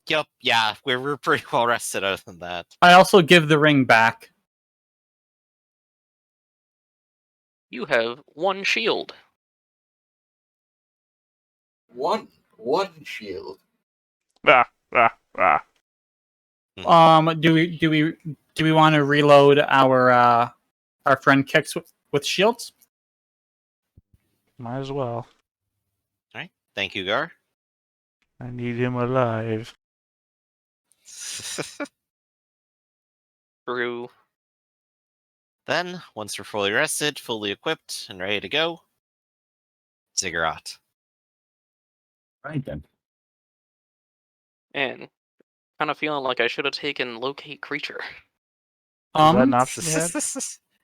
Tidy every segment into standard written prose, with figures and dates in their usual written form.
Yup, yeah, we're pretty well rested other than that. I also give the ring back. You have 1 shield. One shield. Ah. Do we want to reload our friend Kix with shields? Might as well. Alright, thank you, Gar. I need him alive. True. Then, once we're fully rested, fully equipped, and ready to go, Ziggurat. Right then. And kind of feeling like I should have taken locate creature. Is that an option you had?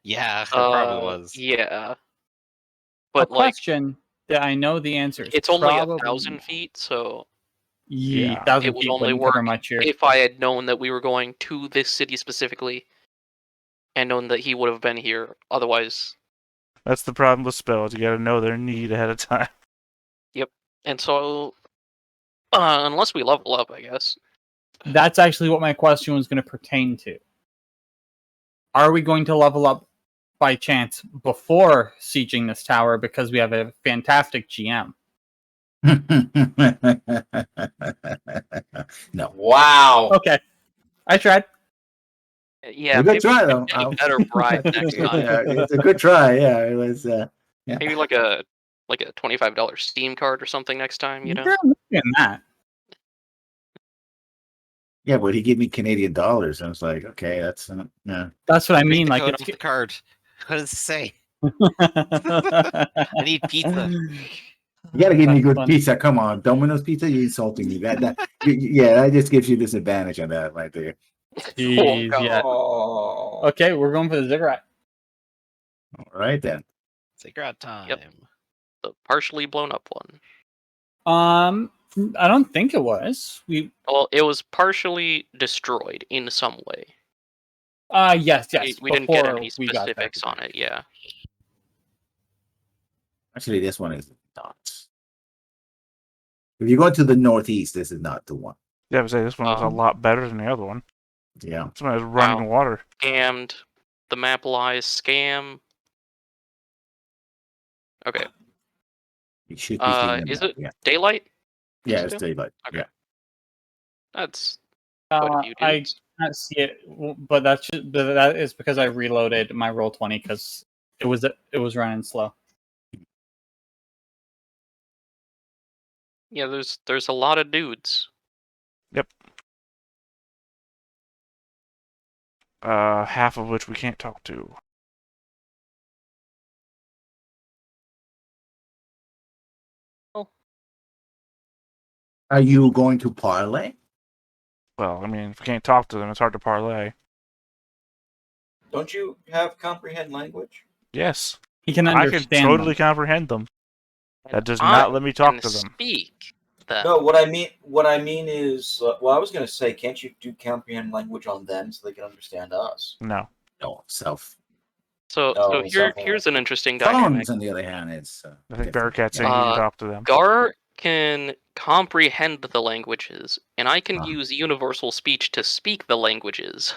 Yeah, it probably was. Yeah. But But like, question that I know the answer is it's only probably 1,000 feet, so Yeah. 1,000 it would feet only wouldn't cover work much here. if I had known that we were going to this city specifically, and known that he would have been here. Otherwise, That's the problem with spells. You gotta know their need ahead of time. and so unless we level up, I guess. That's actually what my question was going to pertain to. Are we going to level up by chance before sieging this tower because we have a fantastic GM? No. Wow. Okay, I tried. Yeah, A good try, though. Maybe a better bribe next time. Yeah, it's a good try. Yeah, it was. Yeah. Maybe like a $25 Steam card or something next time. You know. Yeah, I'm looking at that. Yeah, but he gave me Canadian dollars. I was like, okay, that's yeah. That's what I Read mean. the Like, code it's off the card. What does it say? I need pizza. You gotta give me That's good funny. pizza. Come on, Domino's pizza. You're insulting me. Yeah, that just gives you disadvantage on that right there. Jeez, God. yeah. Oh. Okay, we're going for the ziggurat. All right then. Ziggurat time. Yep. The partially blown up one. I don't think it was. Well, it was partially destroyed in some way. Yes. We didn't get before any we got there. specifics on it. Yeah. Actually, this one is not. If you go to the northeast, this is not the one. Yeah, I would say this one was a lot better than the other one. Yeah. This one has running water. Scammed. The map lies. Scam. Okay. You should be seeing them Is now. it Yeah. daylight? Yeah, it's still? daylight. Okay. Yeah. That's quite a few I dudes. can't see it, but that is because I reloaded my Roll20 because it was running slow. Yeah, there's a lot of dudes. Yep. Half of which we can't talk to. Are you going to parlay? Well, I mean, if we can't talk to them, it's hard to parlay. Don't you have comprehend language? Yes, He can I understand. can totally them. comprehend them. That And does I not let me talk can to them. Speak that. No, what I mean is, well, I was going to say, can't you do comprehend language on them so they can understand us? No. No, self. So Oh, here's an interesting dynamic. Phones, on the other hand, is. I think different. Bearcat's saying you can talk to them. Gar can comprehend the languages, and I can Ah. use universal speech to speak the languages.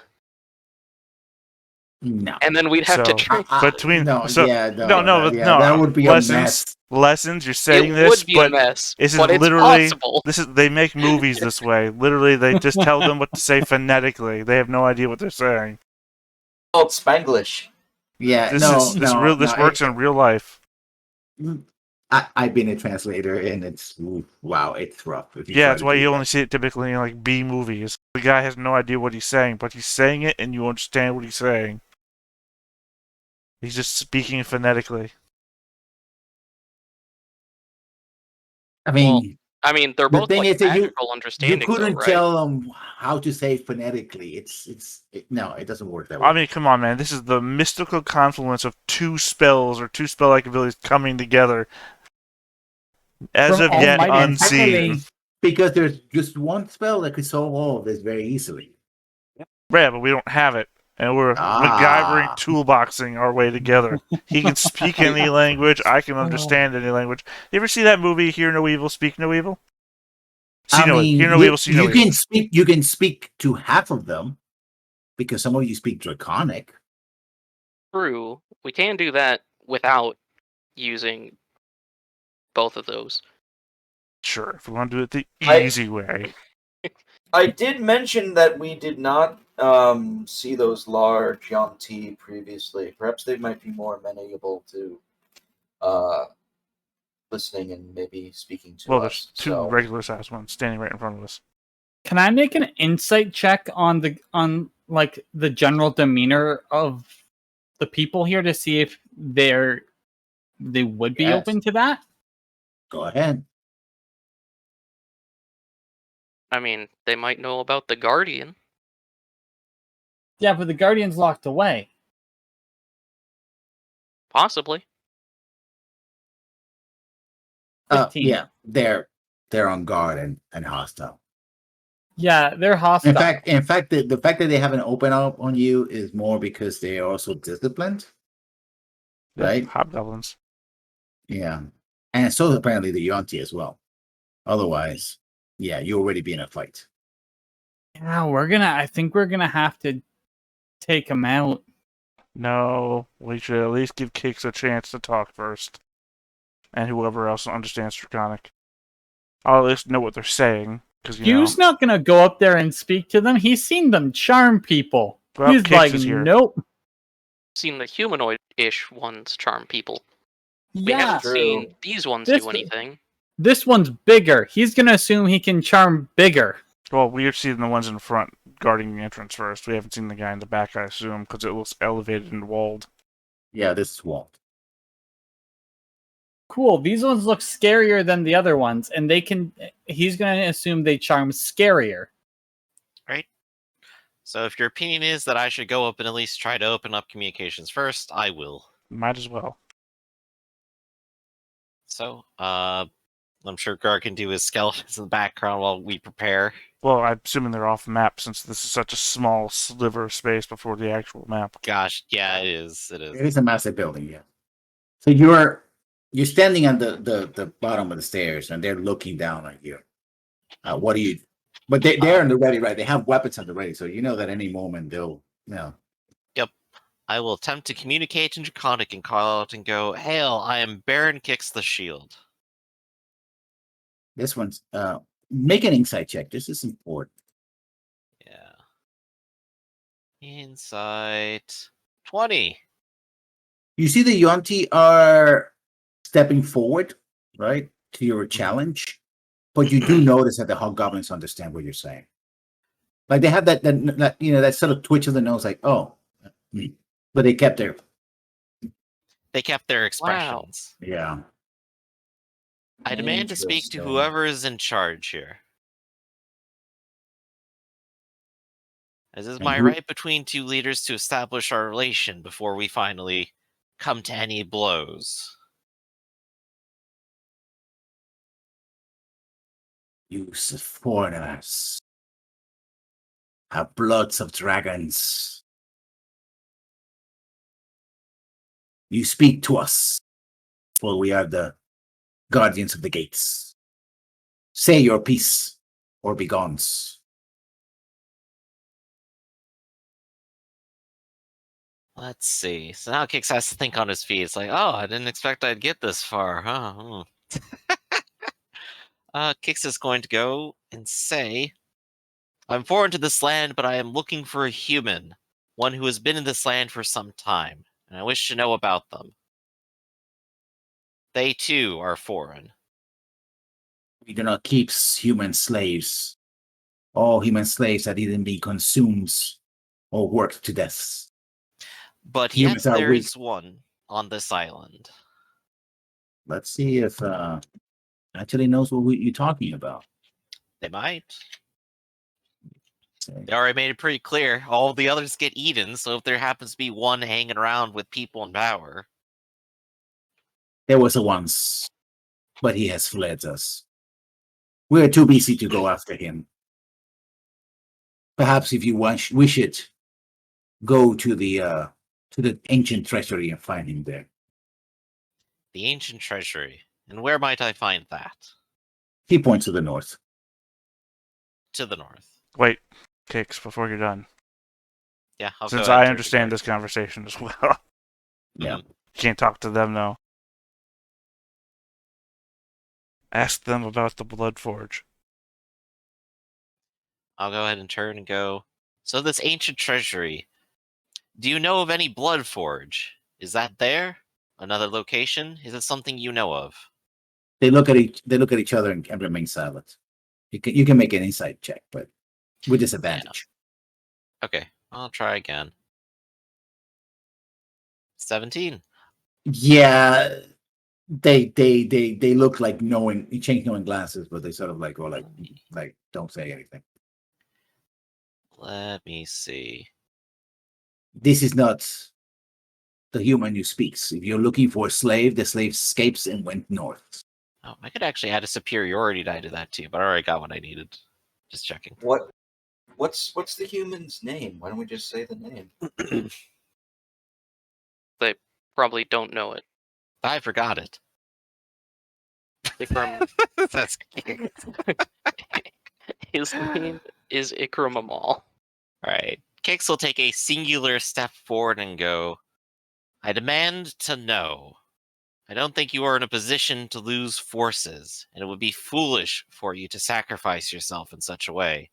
No. And then we'd have to So- train. Between no, so yeah, no, that would be a mess. lessons. You're saying It this, would be but a mess, this is but it's literally possible. this is they make movies this way. Literally, they just tell them what to say phonetically. They have no idea what they're saying. Oh, it's Spanglish. Yeah, This this works in real life. I've been a translator, and it's wow, it's rough. if you Yeah, try that's to why do you that. only see it typically in like B movies. The guy has no idea what he's saying, but he's saying it, and you understand what he's saying. He's just speaking phonetically. I mean, I mean, they're The both thing like is that you- magical you understanding, couldn't though, right? tell them how to say phonetically. No, it doesn't work that way. I mean, come on, man. This is the mystical confluence of two spells or two spell-like abilities coming together. As From of yet Almighty and unseen. Technically, because there's just one spell that could solve all of this very easily. Yeah, but we don't have it. And we're MacGyvering toolboxing our way together. He can speak any language. I can understand any language. You ever see that movie, Hear No Evil, Speak No Evil? See no hear no evil, see no you evil. can speak. You can speak to half of them because some of you speak Draconic. True. We can do that without using both of those. Sure, if we want to do it the I- easy way. I did mention that we did not see those large Yom-T previously. Perhaps they might be more amenable to listening and maybe speaking to Well, us. there's two So regular sized ones standing right in front of us. Can I make an insight check on the general demeanor of the people here to see if they would be Yes. open to that? Go ahead. I mean, they might know about the Guardian. Yeah, but the Guardian's locked away. Possibly. 15. Yeah, they're on guard and hostile. Yeah, they're hostile. In fact, the fact that they haven't opened up on you is more because they are also disciplined, Yeah, right? Hobgoblins. Yeah, and so apparently the Yonti as well. Otherwise, yeah, you already be in a fight. Yeah, I think we're gonna have to take him out. No, we should at least give Kix a chance to talk first. And whoever else understands Draconic. I'll at least know what they're saying. Because, Hugh's not gonna go up there and speak to them. He's seen them charm people. Well, He's Kix like, is here. nope. Seen the humanoid-ish ones charm people. We Yeah, haven't True. seen these ones This- do anything. this one's bigger. He's gonna assume he can charm bigger. Well, we've seen the ones in front guarding the entrance first. We haven't seen the guy in the back, I assume, because it looks elevated and walled. Yeah, this is Walt. Cool. These ones look scarier than the other ones, and he's gonna assume they charm scarier. So if your opinion is that I should go up and at least try to open up communications first, I will. Might as well. So, I'm sure Gar can do his skeletons in the background while we prepare. Well, I'm assuming they're off map since this is such a small sliver of space before the actual map. Gosh, yeah, it is. It It is. is a massive building, yeah. So you're standing on the bottom of the stairs, and they're looking down on you. What do you? But they're on the ready, right? They have weapons on the ready, so you know that any moment they'll, I will attempt to communicate in Draconic and call out and go, "Hail! I am Baron Kix the Shield." This one's make an insight check. This is important. Yeah. Insight 20. You see the Yonti are stepping forward, right, to your challenge, but you do notice that the hobgoblins understand what you're saying. Like they have that sort of twitch of the nose, like, oh, but they kept their They kept their expressions. yeah. I demand to speak to Interesting. whoever is in charge here. As is And my who- right between two leaders to establish our relation before we finally come to any blows. You foreigners have bloods of dragons. You speak to us, for we are the guardians of the gates. Say your piece, or be gone. Let's see. So now Kix has to think on his feet. It's like, oh, I didn't expect I'd get this far, huh? Kix is going to go and say, I'm foreign to this land, but I am looking for a human. One who has been in this land for some time, and I wish to know about them. They too are foreign. We do not keep human slaves. All human slaves that didn't be consumed or worked to death. But yet Humans are there weak. is one on this island. Let's see if actually knows what you're talking about. They might. Say, They already made it pretty clear. All the others get eaten, so if there happens to be one hanging around with people in power. there was a once, but he has fled us. We're too busy to go after him. Perhaps if you wish it, go to the ancient treasury and find him there. The ancient treasury. And where might I find that? He points to the north. to the north. Wait, Kicks, before you're done. Yeah, I'll Since go ahead I and understand this turn conversation as well. Yeah. Mhm. Can't talk to them now. Ask them about the Blood Forge. I'll go ahead and turn and go. So this ancient treasury, do you know of any Blood Forge? Is that there? Another location? Is it something you know of? They look at each other and remain silent. You can make an insight check, but with disadvantage. Okay, I'll try again. 17. Yeah, they look like knowing. You change knowing glasses, but they sort of like don't say anything. Let me see. This is not the human who speaks. If you're looking for a slave, the slave escapes and went north. Oh, I could actually add a superiority die to that too, but I already got what I needed. Just checking. What's the human's name? Why don't we just say the name? They probably don't know it. I forgot it. Ikram, That's his name is Ikram Amal. Alright. Kix will take a singular step forward and go, I demand to know. I don't think you are in a position to lose forces, and it would be foolish for you to sacrifice yourself in such a way.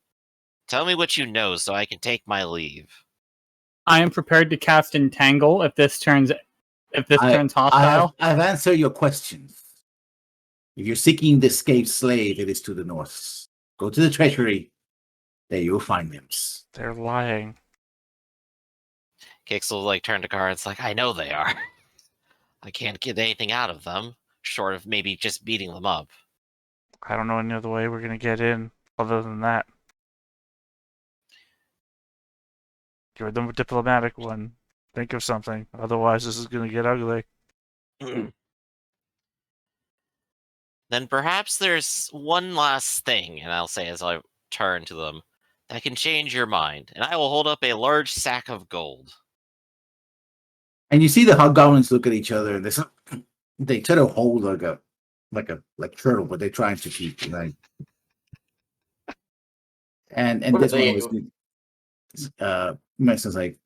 Tell me what you know so I can take my leave. I am prepared to cast Entangle if this turns hostile. I've answered your questions. If you're seeking the escaped slave, it is to the north. Go to the treasury. There you'll find them. They're lying. Kix will turn to cards like, I know they are. I can't get anything out of them, short of maybe just beating them up. I don't know any other way we're gonna get in other than that. You're the diplomatic one. Think of something. Otherwise, this is gonna get ugly. Then perhaps there's one last thing, and I'll say as I turn to them, that can change your mind, and I will hold up a large sack of gold. And you see the hobgoblins look at each other, and they try to hold like turtle, but they're trying to keep right. And What this are they one was Mason's like,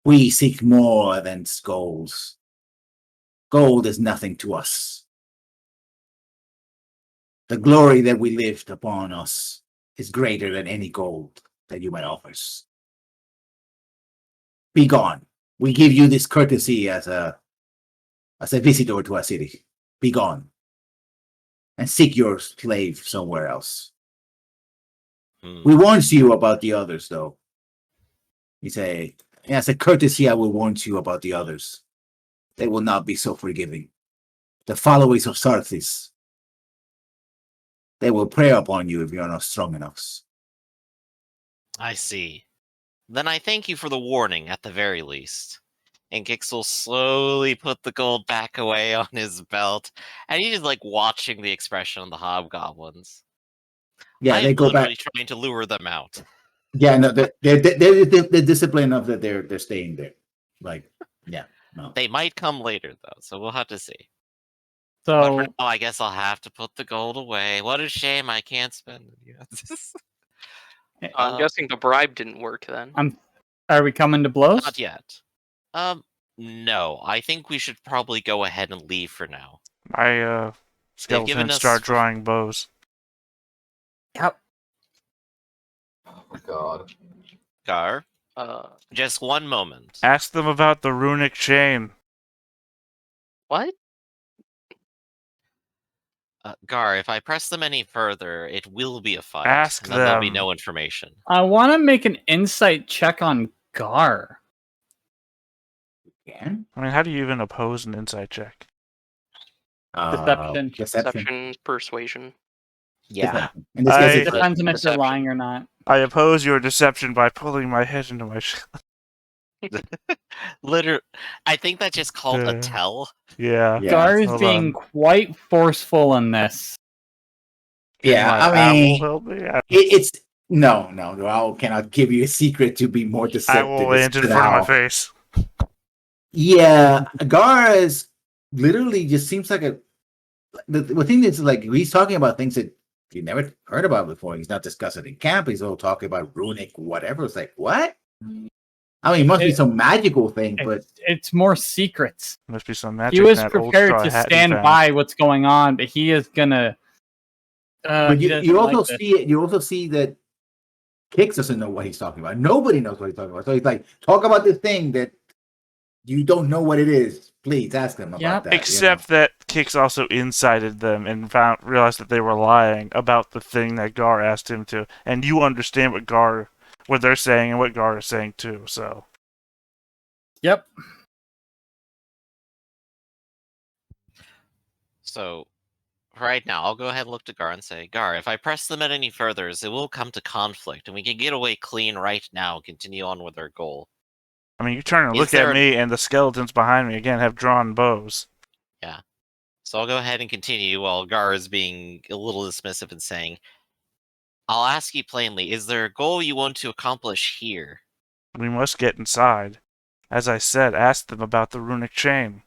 we seek more than gold. Gold is nothing to us. The glory that we lift upon us is greater than any gold that you might offer us. Be gone. We give you this courtesy as a visitor to our city. Be gone. And seek your slave somewhere else. We warned you about the others, though. You say, as a courtesy, I will warn you about the others. They will not be so forgiving. The followers of Sarthis, they will prey upon you if you are not strong enough. I see. Then I thank you for the warning, at the very least. And Kix will slowly put the gold back away on his belt, and he's just watching the expression on the hobgoblins. Yeah, they go back. Trying to lure them out. Yeah, no, they're disciplined enough that they're staying there. No. They might come later though, so we'll have to see. So But for now, I guess I'll have to put the gold away. What a shame I can't spend it. I'm guessing the bribe didn't work then. are we coming to blows? Not yet. No. I think we should probably go ahead and leave for now. My skeletons start drawing bows. Yep. Oh my god. Gar, just one moment. Ask them about the runic chain. What? Gar, if I press them any further, it will be a fight. Ask and then there'll be them. no information. I want to make an insight check on Gar. Again? I mean, how do you even oppose an insight check? Deception. Deception, persuasion. Yeah. In this case, It it's depends on if you're Deception. lying or not. I oppose your deception by pulling my head into my shell. Literally, I think that's just called a Yeah. tell. Yeah. Yeah, Gar is hold being on. quite forceful in this. yeah. My I mean, owl help me. it's no. The owl cannot give you a secret to be more I deceptive. will land in front of my face. Yeah, Gar is literally just seems like the thing is he's talking about things that you never heard about before. He's not discussing in camp. He's all talking about runic, whatever. It's like, what? I mean, it must be some magical thing, but it's more secrets. Must be some magic. He was in that old prepared straw to hat he stand found. by what's going on, but he is gonna. but he you doesn't also like this. see it. You also see that Kix doesn't know what he's talking about. Nobody knows what he's talking about. So he's like, talk about this thing that you don't know what it is. Please ask them about Yep. that. Except that Kix also incited them and realized that they were lying about the thing that Gar asked him to. And you understand what they're saying and what Gar is saying too. So Yep. So, right now, I'll go ahead and look to Gar and say, Gar, if I press them at any furthers, it will come to conflict, and we can get away clean right now and continue on with our goal. I mean, you turn and Is look there at me, and the skeletons behind me again have drawn bows. So I'll go ahead and continue while Gar is being a little dismissive and saying, I'll ask you plainly, is there a goal you want to accomplish here? We must get inside. As I said, ask them about the runic chain.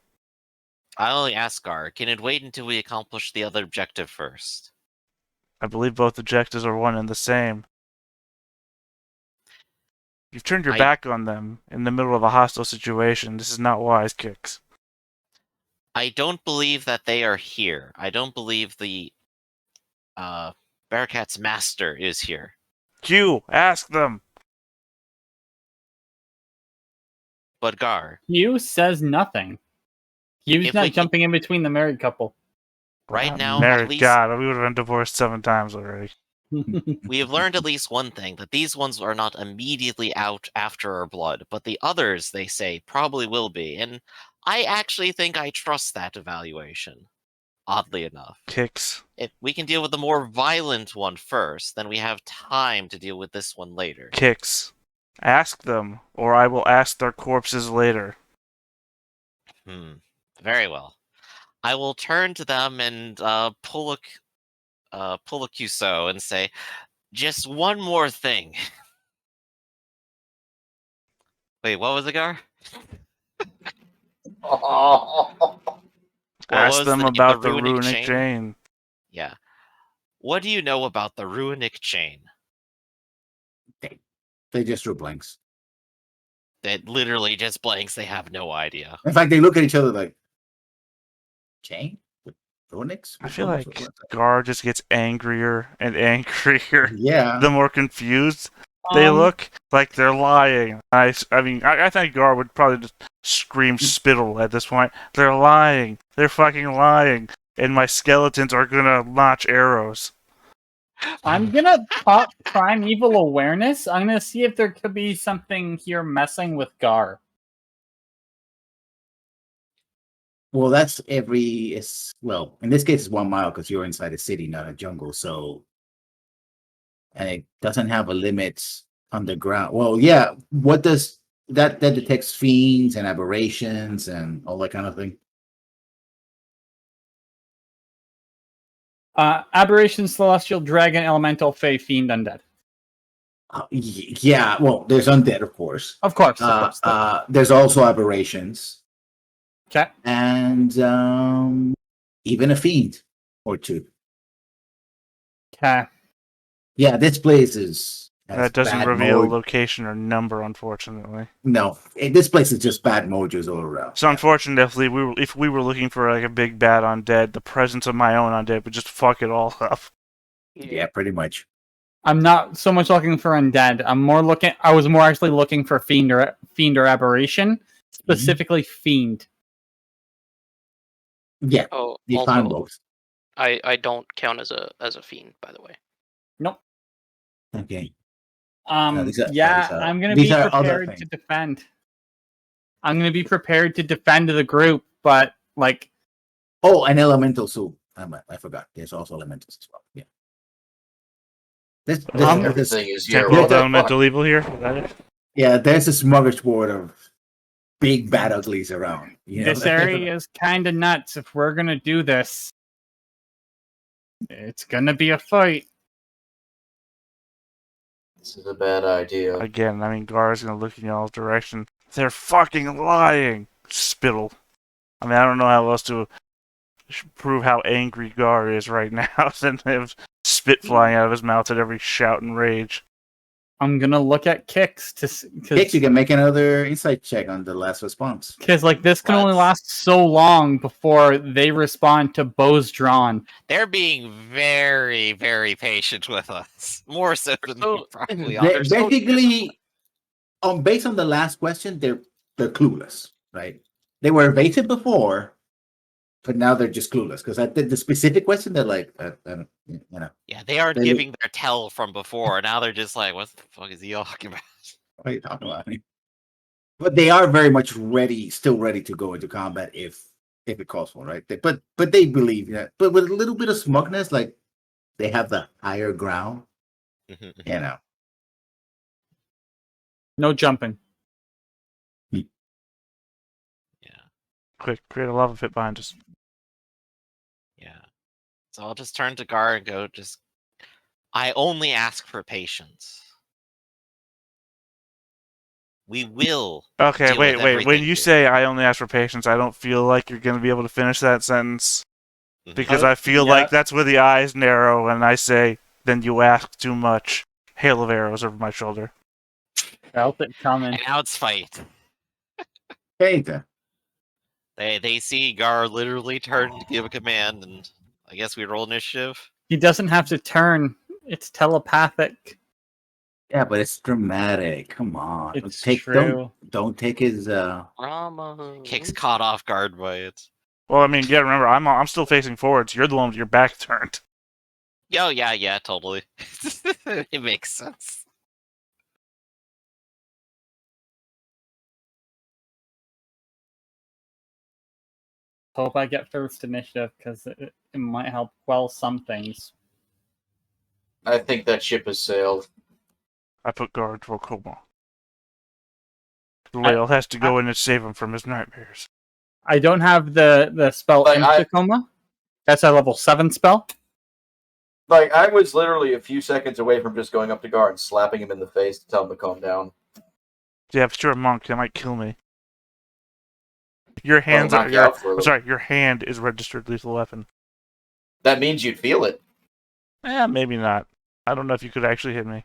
I only ask Gar, can it wait until we accomplish the other objective first? I believe both objectives are one and the same. You've turned your back on them in the middle of a hostile situation. This is not wise, Kix. I don't believe that they are here. I don't believe the Bearcat's master is here. Q, ask them. But Gar, Hugh says nothing. Hugh's If not we can- jumping in between the married couple. right Not now, married. at least God, we would have been divorced 7 times already. we have learned at least one thing, that these ones are not immediately out after our blood, but the others, they say, probably will be, and I actually think I trust that evaluation, oddly enough. Kix. If we can deal with the more violent one first, then we have time to deal with this one later. Kix. Ask them, or I will ask their corpses later. Very well. I will turn to them and pull a Cuso and say, just one more thing. Wait, what was it, Gar? What Ask was them the about the runic runic chain. Yeah. What do you know about the runic chain? They just drew blanks. That literally just blanks. They have no idea. In fact, they look at each other like, chain? With runics? I feel like Gar just gets angrier and angrier Yeah. the more confused they look. Like they're lying. I think Gar would probably just scream spittle at this point. They're lying. They're fucking lying. And my skeletons are gonna launch arrows. I'm gonna pop primeval awareness. I'm gonna see if there could be something here messing with Gar. Well, that's in this case, it's 1 mile because you're inside a city, not a jungle. So, and it doesn't have a limit underground. Well, yeah. What does that detects fiends and aberrations and all that kind of thing? Aberration, celestial, dragon, elemental, fey, fiend, undead. Yeah. Well, there's undead, of course. Of course. There's also aberrations. Okay. And even a fiend or two. Okay. Yeah, this place has That doesn't bad reveal moj- location or number, unfortunately. No, this place is just bad mojos all around. So unfortunately, if we were looking for like a big bad undead, the presence of my own undead would just fuck it all up. Yeah, pretty much. I'm not so much looking for undead. I was more actually looking for fiend or aberration, specifically fiend. Yeah, Oh, you find also, both. I don't count as a fiend, by the way. Nope. Okay. I'm gonna these be are other prepared to things. defend. I'm gonna be prepared to defend the group, but like, Oh, an elemental soup. I forgot. There's also elementals as well. Yeah. This Everything is here. Temple What of the Elemental Evil here? Is that it? yeah, there's a smorgasbord of big bad uglies around. You know? this area is kind of nuts. If we're gonna do this, it's gonna be a fight. This is a bad idea. Again, I mean, Gar's gonna look in y'all's direction. They're fucking lying! Spittle. I mean, I don't know how else to prove how angry Gar is right now, than have spit flying out of his mouth at every shout and rage. I'm gonna look at Kix Kix, you can make another insight check on the last response. because like this can only Let's- last so long before they respond to bows drawn. They're being very, very patient with us. More so than So- we probably they- are. They're so Basically, based on the last question, they're clueless, right? They were evasive before, but now they're just clueless. Because I did the specific question, they're like, I don't, you know, Yeah, they aren't They- giving their tell from before. Now they're just like, what the fuck is he talking about? what are you talking about? But they are very much ready, still ready to go into combat if it calls for, right? But they believe that, but with a little bit of smugness, like they have the higher ground, you know. No jumping. Yeah. Quick, create a lava pit behind us. Yeah. So I'll just turn to Gar and go, I only ask for patience. We will. Okay, Deal wait. with When everything you here. say I only ask for patience, I don't feel like you're going to be able to finish that sentence. Mhm. Because I feel yeah. like that's where the eyes narrow, and I say, then you ask too much. Hail of arrows over my shoulder. Felt it coming. And now it's fight. Hey, then. They see Gar literally turn to give a command, and I guess we roll initiative. He doesn't have to turn. It's telepathic. Yeah, but it's dramatic. Come on, It's don't true. don't take his Rama. Kicks caught off guard by it. Well, I mean, yeah, remember, I'm still facing forwards. You're the one with your back turned. Oh, yeah, totally. It makes sense. Hope I get first initiative because it might help quell some things. I think that ship has sailed. I put guard for Koma. Lael has to go in and save him from his nightmares. I don't have the spell Like, Insta-Coma. That's a level 7 spell. Like, I was literally a few seconds away from just going up to Gar and slapping him in the face to tell him to calm down. Yeah, but you're a monk. That might kill me. Your hands knock are. you out for a I'm little. sorry, your hand is registered lethal weapon. That means you'd feel it. Maybe not. I don't know if you could actually hit me.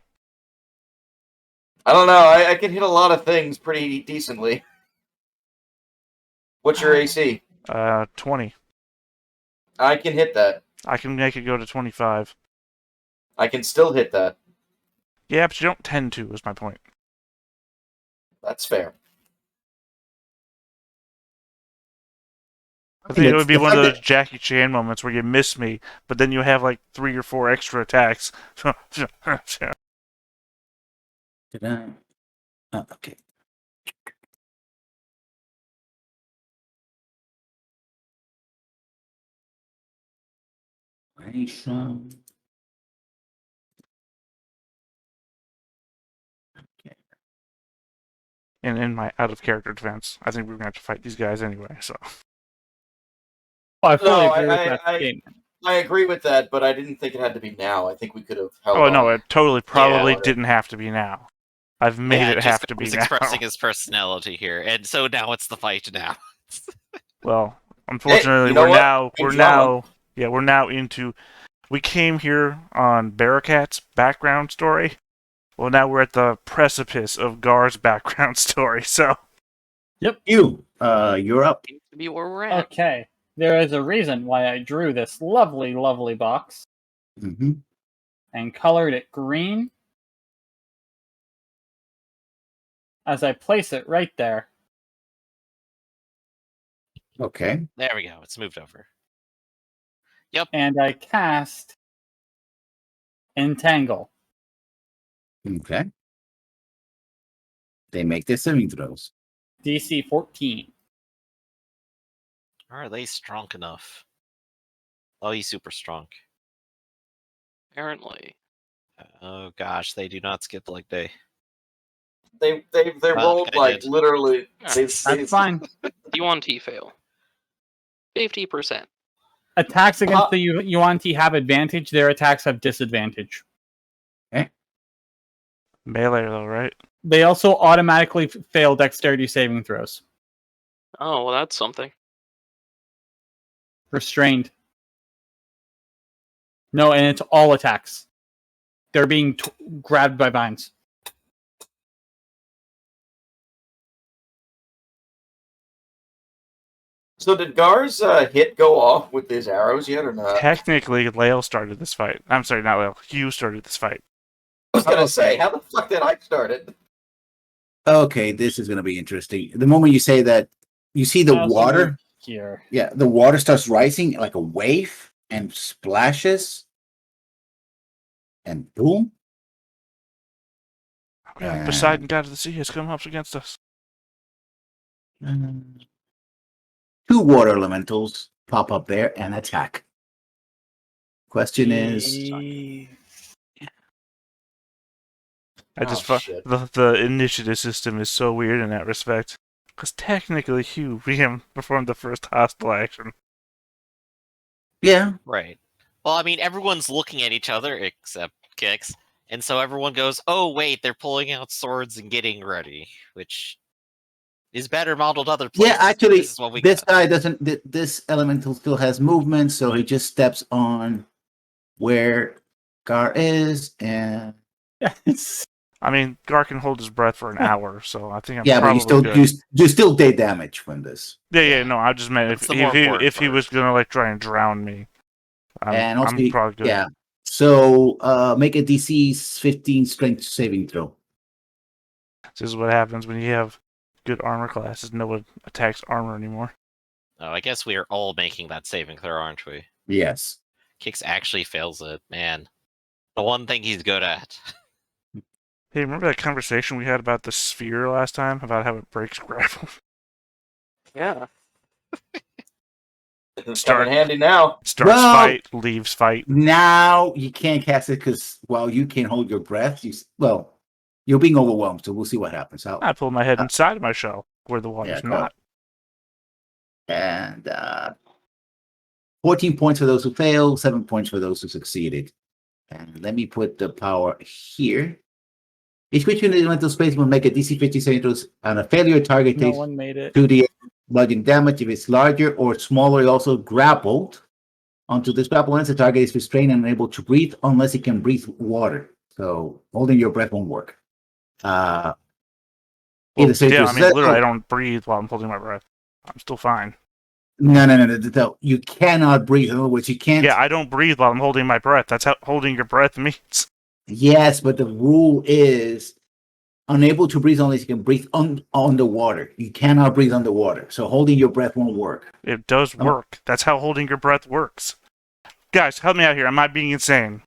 I don't know. I can hit a lot of things pretty decently. What's your AC? 20. I can hit that. I can make it go to 25. I can still hit that. Yeah, but you don't tend to, is my point. That's fair. I think it it's would be the one of fact those Jackie Chan moments where you miss me, but then you have like 3 or 4 extra attacks. Did I? Oh, okay. Okay. And in my out of character defense, I think we're gonna have to fight these guys anyway. So Oh, I fully No, agree with I- that I- statement. I agree with that, but I didn't think it had to be now. I think we could have held oh on. no, it totally probably whatever. didn't have to be now. I've made Yeah, it just have to be was now. expressing his personality here, and so now it's the fight now. Well, unfortunately, you know we're what? now Hey, we're drama. now into. We came here on Barricat's background story. Well, now we're at the precipice of Gar's background story. So You're up. Seems to be where we're at. Okay. There is a reason why I drew this lovely, lovely box Mm-hmm. and colored it green as I place it right there. Okay. There we go. It's moved over. And I cast Entangle. Okay. They make their saving throws. DC 14. Are they strong enough? Oh, he's super strong. Apparently. Oh gosh, they do not skip leg day. They Well, rolled I like did. literally. Yeah, That's fine. Yuan-Ti fail. 50%. Attacks against the Yuan-Ti have advantage. Their attacks have disadvantage. melee though, right? They also automatically fail dexterity saving throws. Oh, well, that's something. Restrained. No, and it's all attacks. They're being grabbed by vines. So did Gar's hit go off with his arrows yet or not? Technically, Lael started this fight. I'm sorry, not Lael. Hugh started this fight. I was gonna say, how the fuck did I start it? Okay, this is going to be interesting. The moment you say that, you see the water. Here. Yeah, the water starts rising like a wave and splashes. And boom. Oh, yeah, Poseidon, god of the sea, has come up against us. 2 water elementals pop up there and attack. Question is, I just shit. the initiative system is so weird in that respect. Because technically, Hugh performed the first hostile action. yeah, Right. Well, I mean, everyone's looking at each other except Kix, and so everyone goes, "Oh, wait, they're pulling out swords and getting ready," which is better modeled other places. yeah. Actually, this is what we this got. guy doesn't. This elemental still has movement, so he just steps on where Gar is, and Yes. I mean, Gar can hold his breath for an hour, so I think I'm yeah, but probably good. you still take damage from this. Yeah, no, I just meant That's if the more important if he part. was gonna like try and drown me, And also, I'm probably good. yeah. So make a DC 15 strength saving throw. This is what happens when you have good armor classes. No one attacks armor anymore. Oh, I guess we are all making that saving throw, aren't we? Yes. Kix actually fails it, man. The one thing he's good at. Hey, remember that conversation we had about the sphere last time? About how it breaks grapple? Yeah. It's Start- coming handy now. Starts Well- fight, leaves fight. Now you can't cast it because you can't hold your breath. You're being overwhelmed. So we'll see what happens. I pull my head inside of my shell where the water's Yeah, not. And 14 points for those who fail, 7 points for those who succeeded. And let me put the power here. Each creature in the elemental space will make a DC 50 saving throws, and a failure target No takes one made it. 2d bludgeoning damage. If it's larger or smaller, it also grappled onto this grapple. Once the target is restrained and unable to breathe, unless it can breathe water. So holding your breath won't work. Well, Either save yeah, throws- I mean, literally, I don't breathe while I'm holding my breath. I'm still fine. No. You cannot breathe. In other words, you can't. Yeah, I don't breathe while I'm holding my breath. That's how holding your breath means. Yes, but the rule is unable to breathe unless you can breathe underwater. You cannot breathe underwater. So holding your breath won't work. It does Oh. work. That's how holding your breath works. Guys, help me out here. Am I being insane?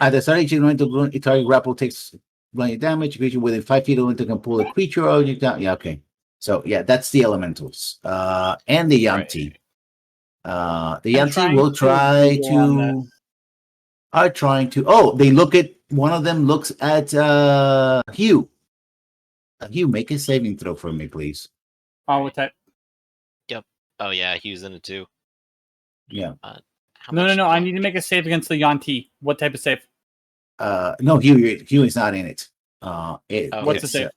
At the start of each elemental target grapple takes bludgeoning damage. Creature within 5 feet of elemental can pull a creature or you down. Yeah, okay. So yeah, that's the elementals. And the Yanti. The I'm Yanti trying will to try Google on to are trying to they look at one of them looks at Hugh. Hugh, make a saving throw for me, please. Oh, what type? Oh yeah, Hugh's in it too. Yeah. No. I need to make a save against the Yanti. What type of save? No, Hugh is not in it. Okay. What's the save?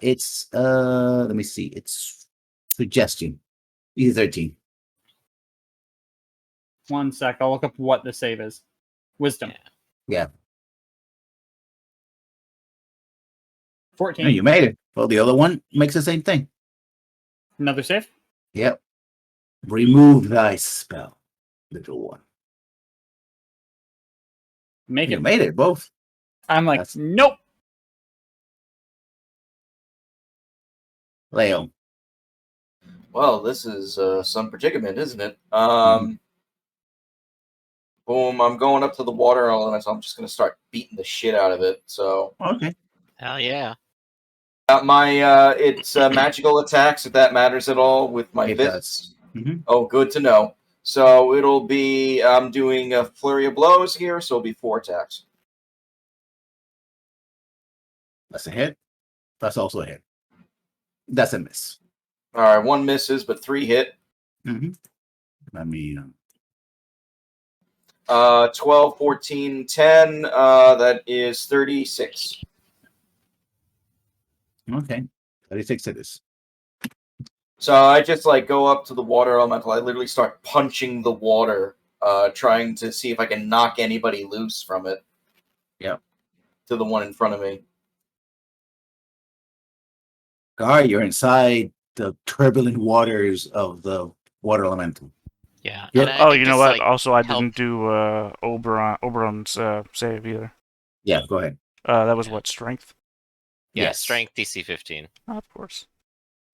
It's let me see. It's suggestion. He's 13. 1 sec. I'll look up what the save is. Wisdom. Yeah. 14. No, you made it. Well, the other one makes the same thing. Another save? Yep. Remove thy spell, little one. Make You it. made it, both. I'm like, That's- nope. Leo. Well, this is some predicament, isn't it? Mm-hmm. Boom, I'm going up to the water element, so I'm just going to start beating the shit out of it. So Okay. Hell yeah. it's magical attacks, if that matters at all, with my It fists. does. Mhm. Oh, good to know. So it'll be, I'm doing a flurry of blows here, so it'll be 4 attacks. That's a hit. That's also a hit. That's a miss. All right, 1 misses, but 3 hit. Mm-hmm. Let me. 12, 14, 10. That is 36. Okay. 36 it is. So I just like go up to the water elemental. I literally start punching the water, trying to see if I can knock anybody loose from it. Yeah. To the one in front of me. Gar, you're inside the turbulent waters of the water elemental. Yeah. Yep. and I Oh, think you know just, what? like, Also, I help- didn't do Oberon's save either. Yeah, go ahead. That was what, strength? Yeah, Yes. strength DC 15. Oh, of course.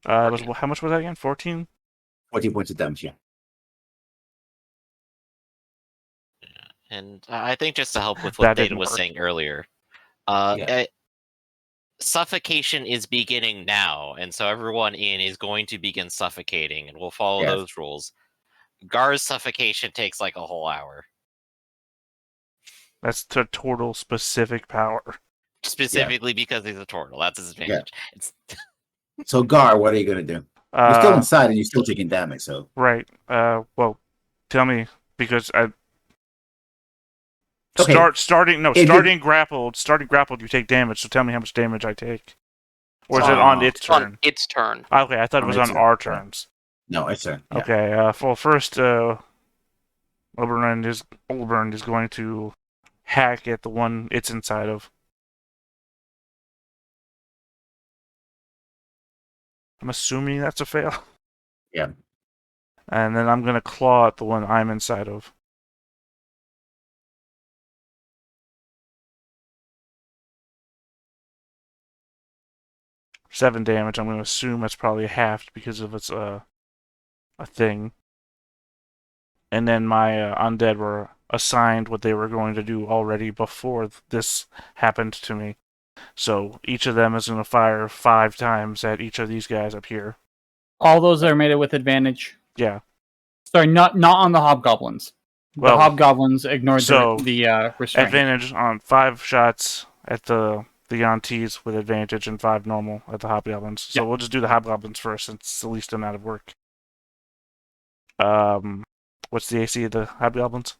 That was, Yeah. how much was that again? 14? 14 points of damage, yeah. And I think just to help with what That Data didn't was work. saying earlier, Yeah. suffocation is beginning now, and so everyone in is going to begin suffocating, and we'll follow Yes. those rules. Gar's suffocation takes like a whole hour, That's the total specific power. specifically because he's a turtle. That's his advantage. It's So, Gar, what are you going to do? You're still Uh, inside and you're still taking damage, so. right. Well, tell me, because I Okay. starting grappled, you take damage. So tell me how much damage I take, or is it on its It's on turn? its turn. Okay, I thought it On was its on turn, our yeah. turns. No, it's a. Yeah. Okay. Well, first, Oberon is going to hack at the one it's inside of. I'm assuming that's a fail. Yeah. And then I'm gonna claw at the one I'm inside of. Seven damage. I'm gonna assume that's probably halved because of its a thing. And then my undead were assigned what they were going to do already before this happened to me. So each of them is going to fire 5 times at each of these guys up here. All those are made it with advantage. Yeah. Sorry, not on the hobgoblins. Well, the hobgoblins ignored so, the restraint. Advantage on 5 shots at the Yontis with advantage and 5 normal at the hobgoblins. So Yeah. we'll just do the hobgoblins first since it's the least amount of work. What's the AC of the hobgoblins?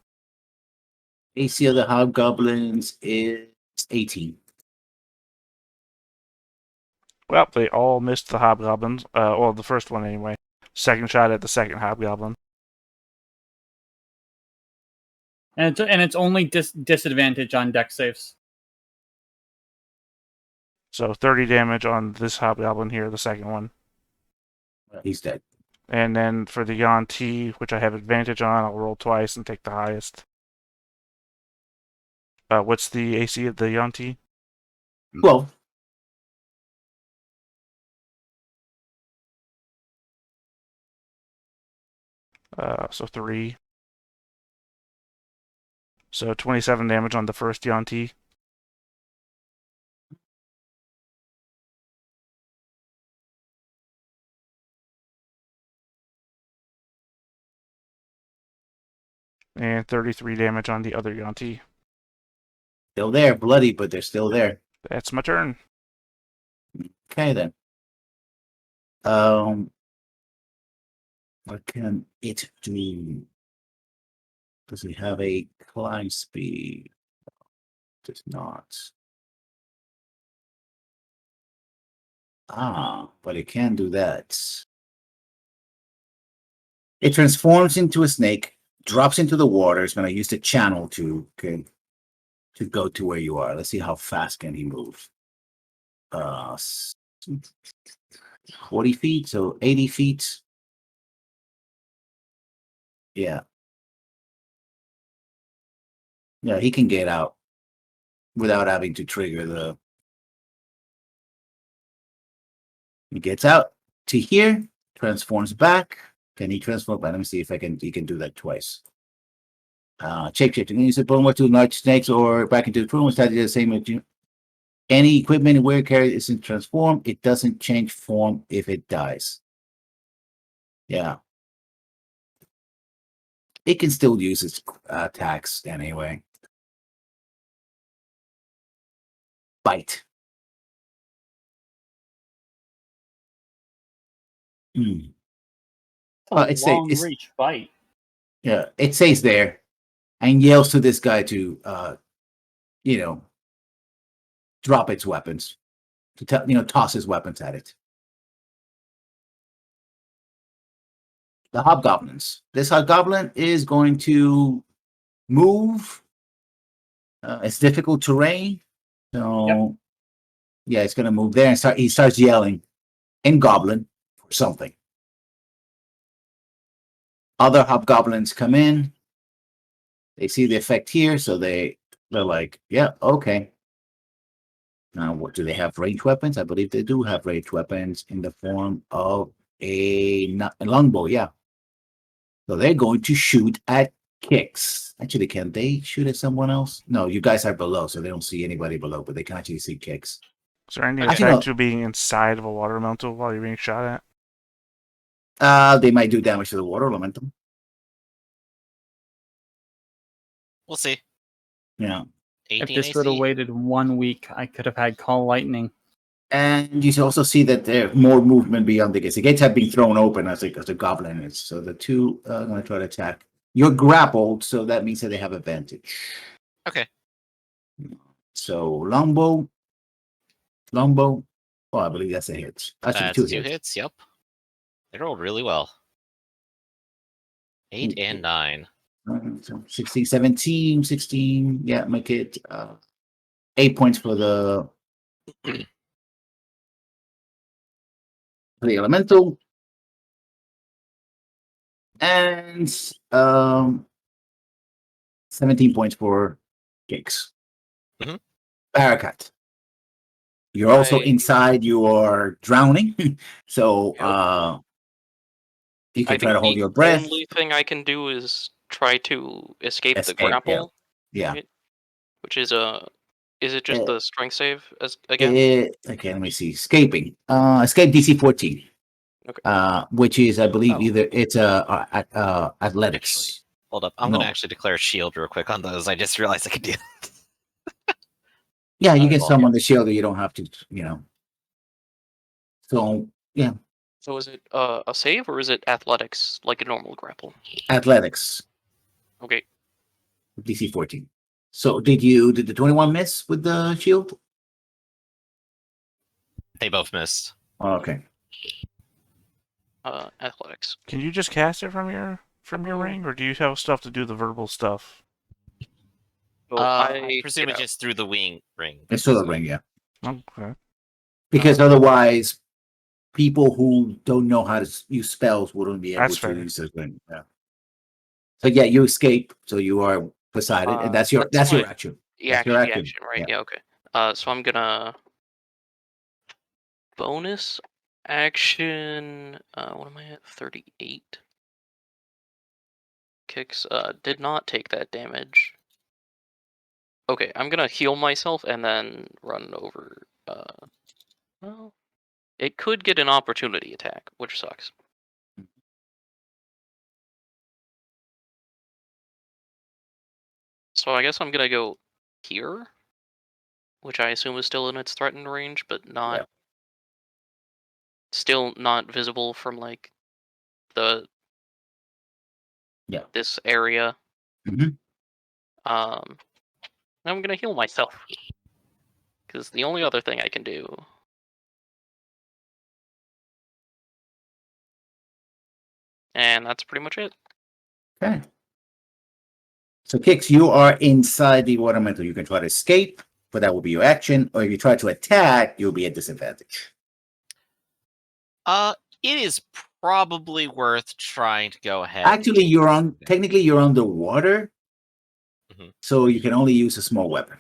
AC of the hobgoblins is 18. Well, they all missed the hobgoblins. Well, the first one anyway. Second shot at the second hobgoblin. And it's only disadvantage on deck saves. So 30 damage on this hobgoblin here, the second one. He's dead. And then for the Yonti, which I have advantage on, I'll roll twice and take the highest. What's the AC of the Yonti? 12. So 3. So 27 damage on the first Yonti. And 33 damage on the other Yonti. Still there, bloody, but they're still there. That's my turn. Okay, then. What can it do? Does it have a climb speed? Does not. But it can do that. It transforms into a snake, drops into the water. It's going to use the channel to go to where you are. Let's see how fast can he move. 40 feet, so 80 feet. Yeah. Yeah, he can get out without having to trigger the. He gets out to here, transforms back. Can he transform back? Let me see if he can do that twice. Shape-shifting. Use it one to large snakes or back into the room. It's the same. Any equipment where carried isn't transformed. It doesn't change form if it dies. Yeah. It can still use its attacks anyway. Bite. It's long reach bite. Yeah, it stays there and yells to this guy to, drop its weapons, to toss his weapons at it. the hobgoblins. This hobgoblin is going to move. It's difficult terrain, so yeah, it's going to move there and start. He starts yelling in Goblin for something. Other hobgoblins come in. They see the effect here, so they're like, "Yeah, okay." Now, what do they have? Ranged weapons? I believe they do have ranged weapons in the form of a longbow. Yeah, so they're going to shoot at Kicks. Actually, can they shoot at someone else? No, you guys are below, so they don't see anybody below, but they can actually see Kicks. Is there any Actually, effect no. to being inside of a water elemental while you're being shot at? They might do damage to the water elemental. We'll see. Yeah. 18 If this would have AC. waited 1 week, I could have had Call Lightning. And you also see that there's more movement beyond the gates. The gates have been thrown open as the goblin is. So the two are going to try to attack. You're grappled, so that means that they have advantage. Okay. So longbow. Oh, I believe that's a hit. Actually, That's two two hits. Yep. They rolled really well. 8 and 9. So 16, 17, 16. Yeah, make it 8 points for the elemental. And 17 points for Gigs. Mhm. Barakat. You're also inside, you are drowning. So you I can try think to hold the your breath. only thing I can do is try to escape the Escape, yeah. grapple. Yeah. Right? Which is is it just Uh, the strength save as again? Okay, let me see. Escaping. Escape DC 14. Okay. Which is, I believe, Oh. either it's athletics. Actually, hold up. I'm No. going to actually declare shield real quick on those. I just realized I could do that. Yeah, you can Well, summon the shield. You don't have to, So yeah, So is it a save or is it athletics like a normal grapple? athletics. Okay. DC 14. So did the 21 miss with the shield? They both missed. Oh, okay. Athletics. Can you just cast it from your ring, or do you have stuff to do the verbal stuff? So I presume get it's out. just through the ring. It's still a So- ring, yeah. Okay. Because otherwise, people who don't know how to use spells wouldn't be able That's to fair. use this ring. Yeah. So yeah, you escape. So you are beside it, and that's your that's your my- action. Yeah, That's your actually, action. right? Yeah. Yeah, okay. So I'm gonna bonus action. What am I at? 38. Kicks. Did not take that damage. Okay, I'm gonna heal myself and then run over. Well, it could get an opportunity attack, which sucks. So I guess I'm gonna go here, which I assume is still in its threatened range, but not. Yeah. Still not visible from like the. Yeah. This area. Mhm. I'm gonna heal myself because the only other thing I can do. And that's pretty much it. Okay. So Kix, you are inside the water elemental. You can try to escape, but that will be your action. Or if you try to attack, you'll be at disadvantage. It is probably worth trying to go ahead. Actually, technically you're underwater, so you can only use a small weapon.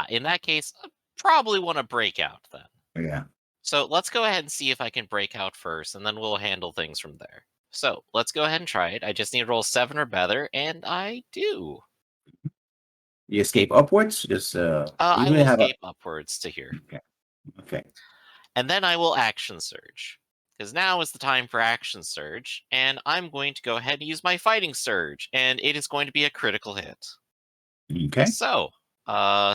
In that case, I probably want to break out then. Yeah. So let's go ahead and see if I can break out first, and then we'll handle things from there. So let's go ahead and try it. I just need to roll 7 or better, and I do. You escape upwards. Just I will escape upwards to here. Okay. And then I will action surge. Because now is the time for action surge, and I'm going to go ahead and use my fighting surge, and it is going to be a critical hit. Okay. So,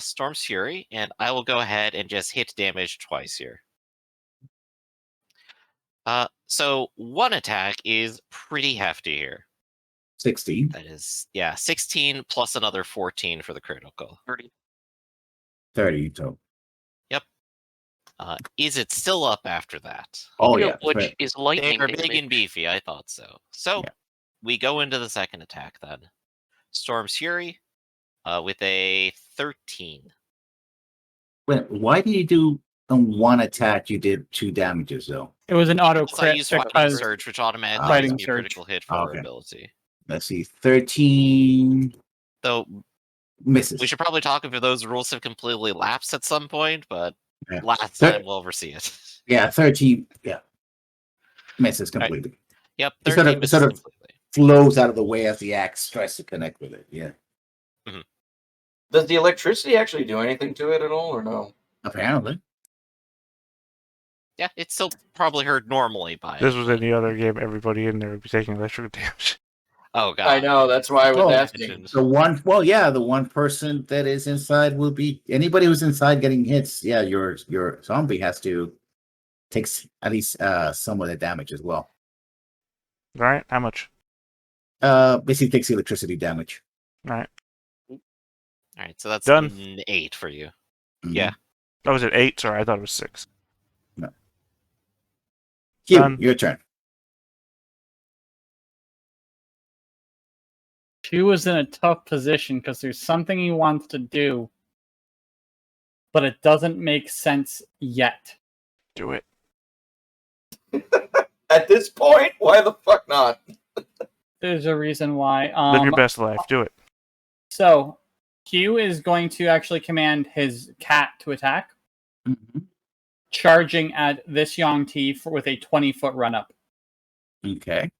Storm's Fury, and I will go ahead and just hit damage twice here. So one attack is pretty hefty here. 16. That is, 16 plus another 14 for the critical. 30. 30. So Is it still up after that? Oh Speaking yeah, of which right. is They lightning are big damage. and beefy. I thought so. So Yeah. we go into the second attack then. Storm's Fury with a 13. Why did you do on one attack? You did 2 damages though. It was an auto Because I crit use Fighting because Surge, which automatically Fighting gives me a Surge. critical hit for our Okay. ability. Let's see, 13 Though misses. we should probably talk if those rules have completely lapsed at some point, but Yeah. last Thir- time we'll oversee it. Yeah, 13. Yeah, misses completely. Yep, It 13 sort of- misses sort of- completely. Flows out of the way as the axe tries to connect with it. Yeah, Does the electricity actually do anything to it at all, or no? apparently. Yeah, it's still probably heard normally by This it, was but- any other game, everybody in there would be taking electrical damage. Oh god. I know, that's why I was Oh, asking. The one person that is inside will be anybody who's inside getting hits. Yeah, your zombie has to take at least some of the damage as well. All right, how much? Basically takes electricity damage. All right, Alright, so that's Done. an 8 for you. Mhm. Yeah. oh, was it 8? Sorry, I thought it was 6. Hugh, Done. your turn. Q is in a tough position because there's something he wants to do, but it doesn't make sense yet. Do it. At this point, why the fuck not? There's a reason why. Live your best life. Do it. So Q is going to actually command his cat to attack, Mhm. charging at this Yang T with a 20-foot run up. Okay.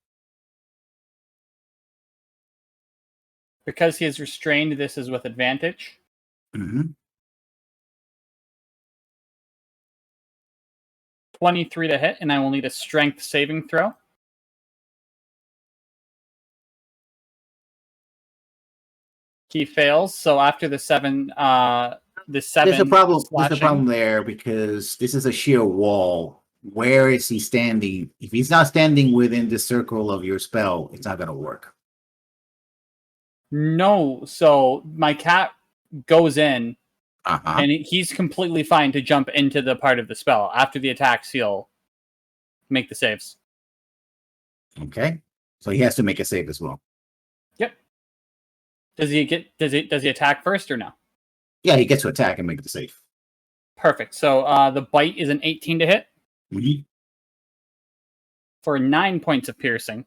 Because he is restrained, this is with advantage. Mhm. 23 to hit, and I will need a strength saving throw. He fails, so after the 7, There's a problem. There's a slashing- problem there because this is a sheer wall. Where is he standing? If he's not standing within the circle of your spell, it's not going to work. No, so my cat goes in, Uh-huh. and he's completely fine to jump into the part of the spell. After the attacks, he'll make the saves. Okay. So he has to make a save as well. Yep. Does he attack first or no? Yeah, he gets to attack and make the save. Perfect. So the bite is an 18 to hit Mhm. for 9 points of piercing.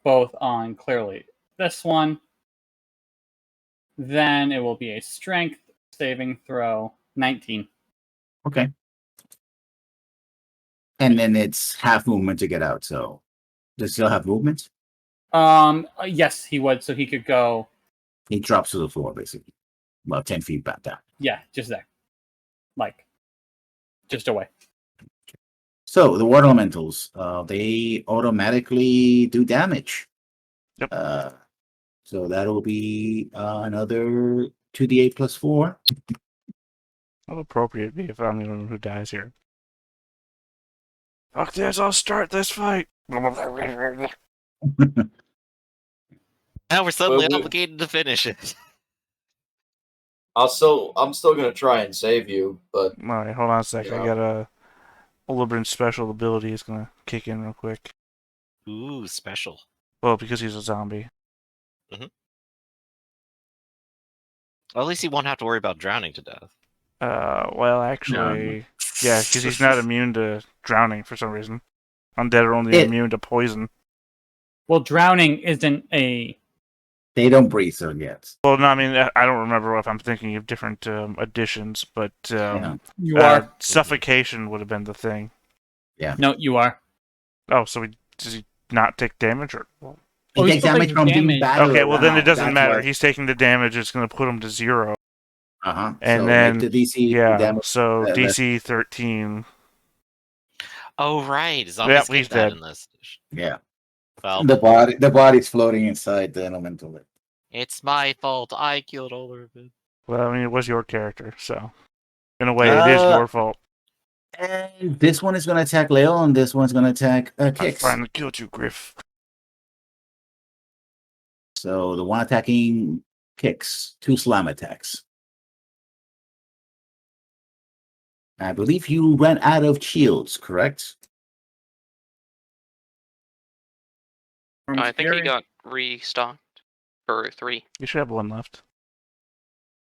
Both on clearly this one. Then it will be a strength saving throw, 19. Okay. And then it's half movement to get out. So does he still have movement? Yes, he would. So he could go, He drops to the floor, basically. About 10 feet back down. yeah, just there. Like, just away. So the water elementals, they automatically do damage. Yep. So that'll be another 2d8 plus 4. How appropriate be if I'm the only one who dies here. Fuck this, I'll start this fight. Now we're suddenly Well, we- obligated to finish it. I'm still gonna try and save you, but Alright, hold on a sec. Yeah. I got a Olibrin's special ability is gonna kick in real quick. Ooh, special. Well, because he's a zombie. Well, at least he won't have to worry about drowning to death. Well, actually, yeah, because he's not immune to drowning for some reason. Undead are only It- immune to poison. Well, drowning isn't a. They don't breathe, so yes. Well, no, I mean, I don't remember if I'm thinking of different additions, but You are. suffocation would have been the thing. No, you are. Oh, so does he not take damage? Or He Oh, he takes still damage takes from being damage. battered okay, well then it around. doesn't That's matter. why- He's taking the damage. It's going to put him to 0. Uh-huh. And So then make the DC Yeah, damage. so that- DC 13. Oh, right. Yeah, Zombies he's get that dead. in this edition. Yeah. Well, The body's floating inside the elemental. it's my fault. I killed Olivin. Well, I mean, it was your character, so in a way, it is your fault. And this one is going to attack Leo, and this one's going to attack I Kix. finally killed you, Griff. So the one attacking Kix, 2 slam attacks. I believe you ran out of shields, correct? From I think he Fury. got restocked for 3. You should have one left.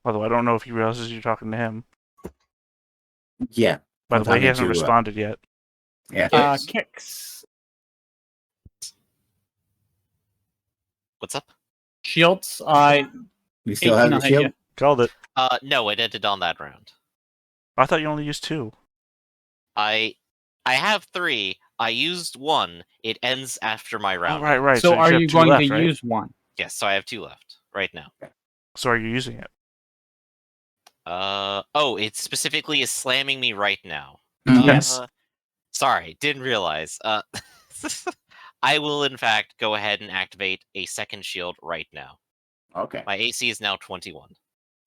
Although I don't know if he realizes you're talking to him. Yeah. By I'm the way, he talking hasn't to, responded yet. Yeah. Yes. Kicks. What's up? Shields. You still 18 have will your hit shield? you. Called it. No, it ended on that round. I thought you only used 2. I have 3. I used 1. It ends after my round. Oh, right. So you are should have you 2 going left, to right? use one? Yes, so I have 2 left right now. So are you using it? Oh, it specifically is slamming me right now. Yes. Sorry, didn't realize. I will in fact go ahead and activate a second shield right now. Okay. My AC is now 21.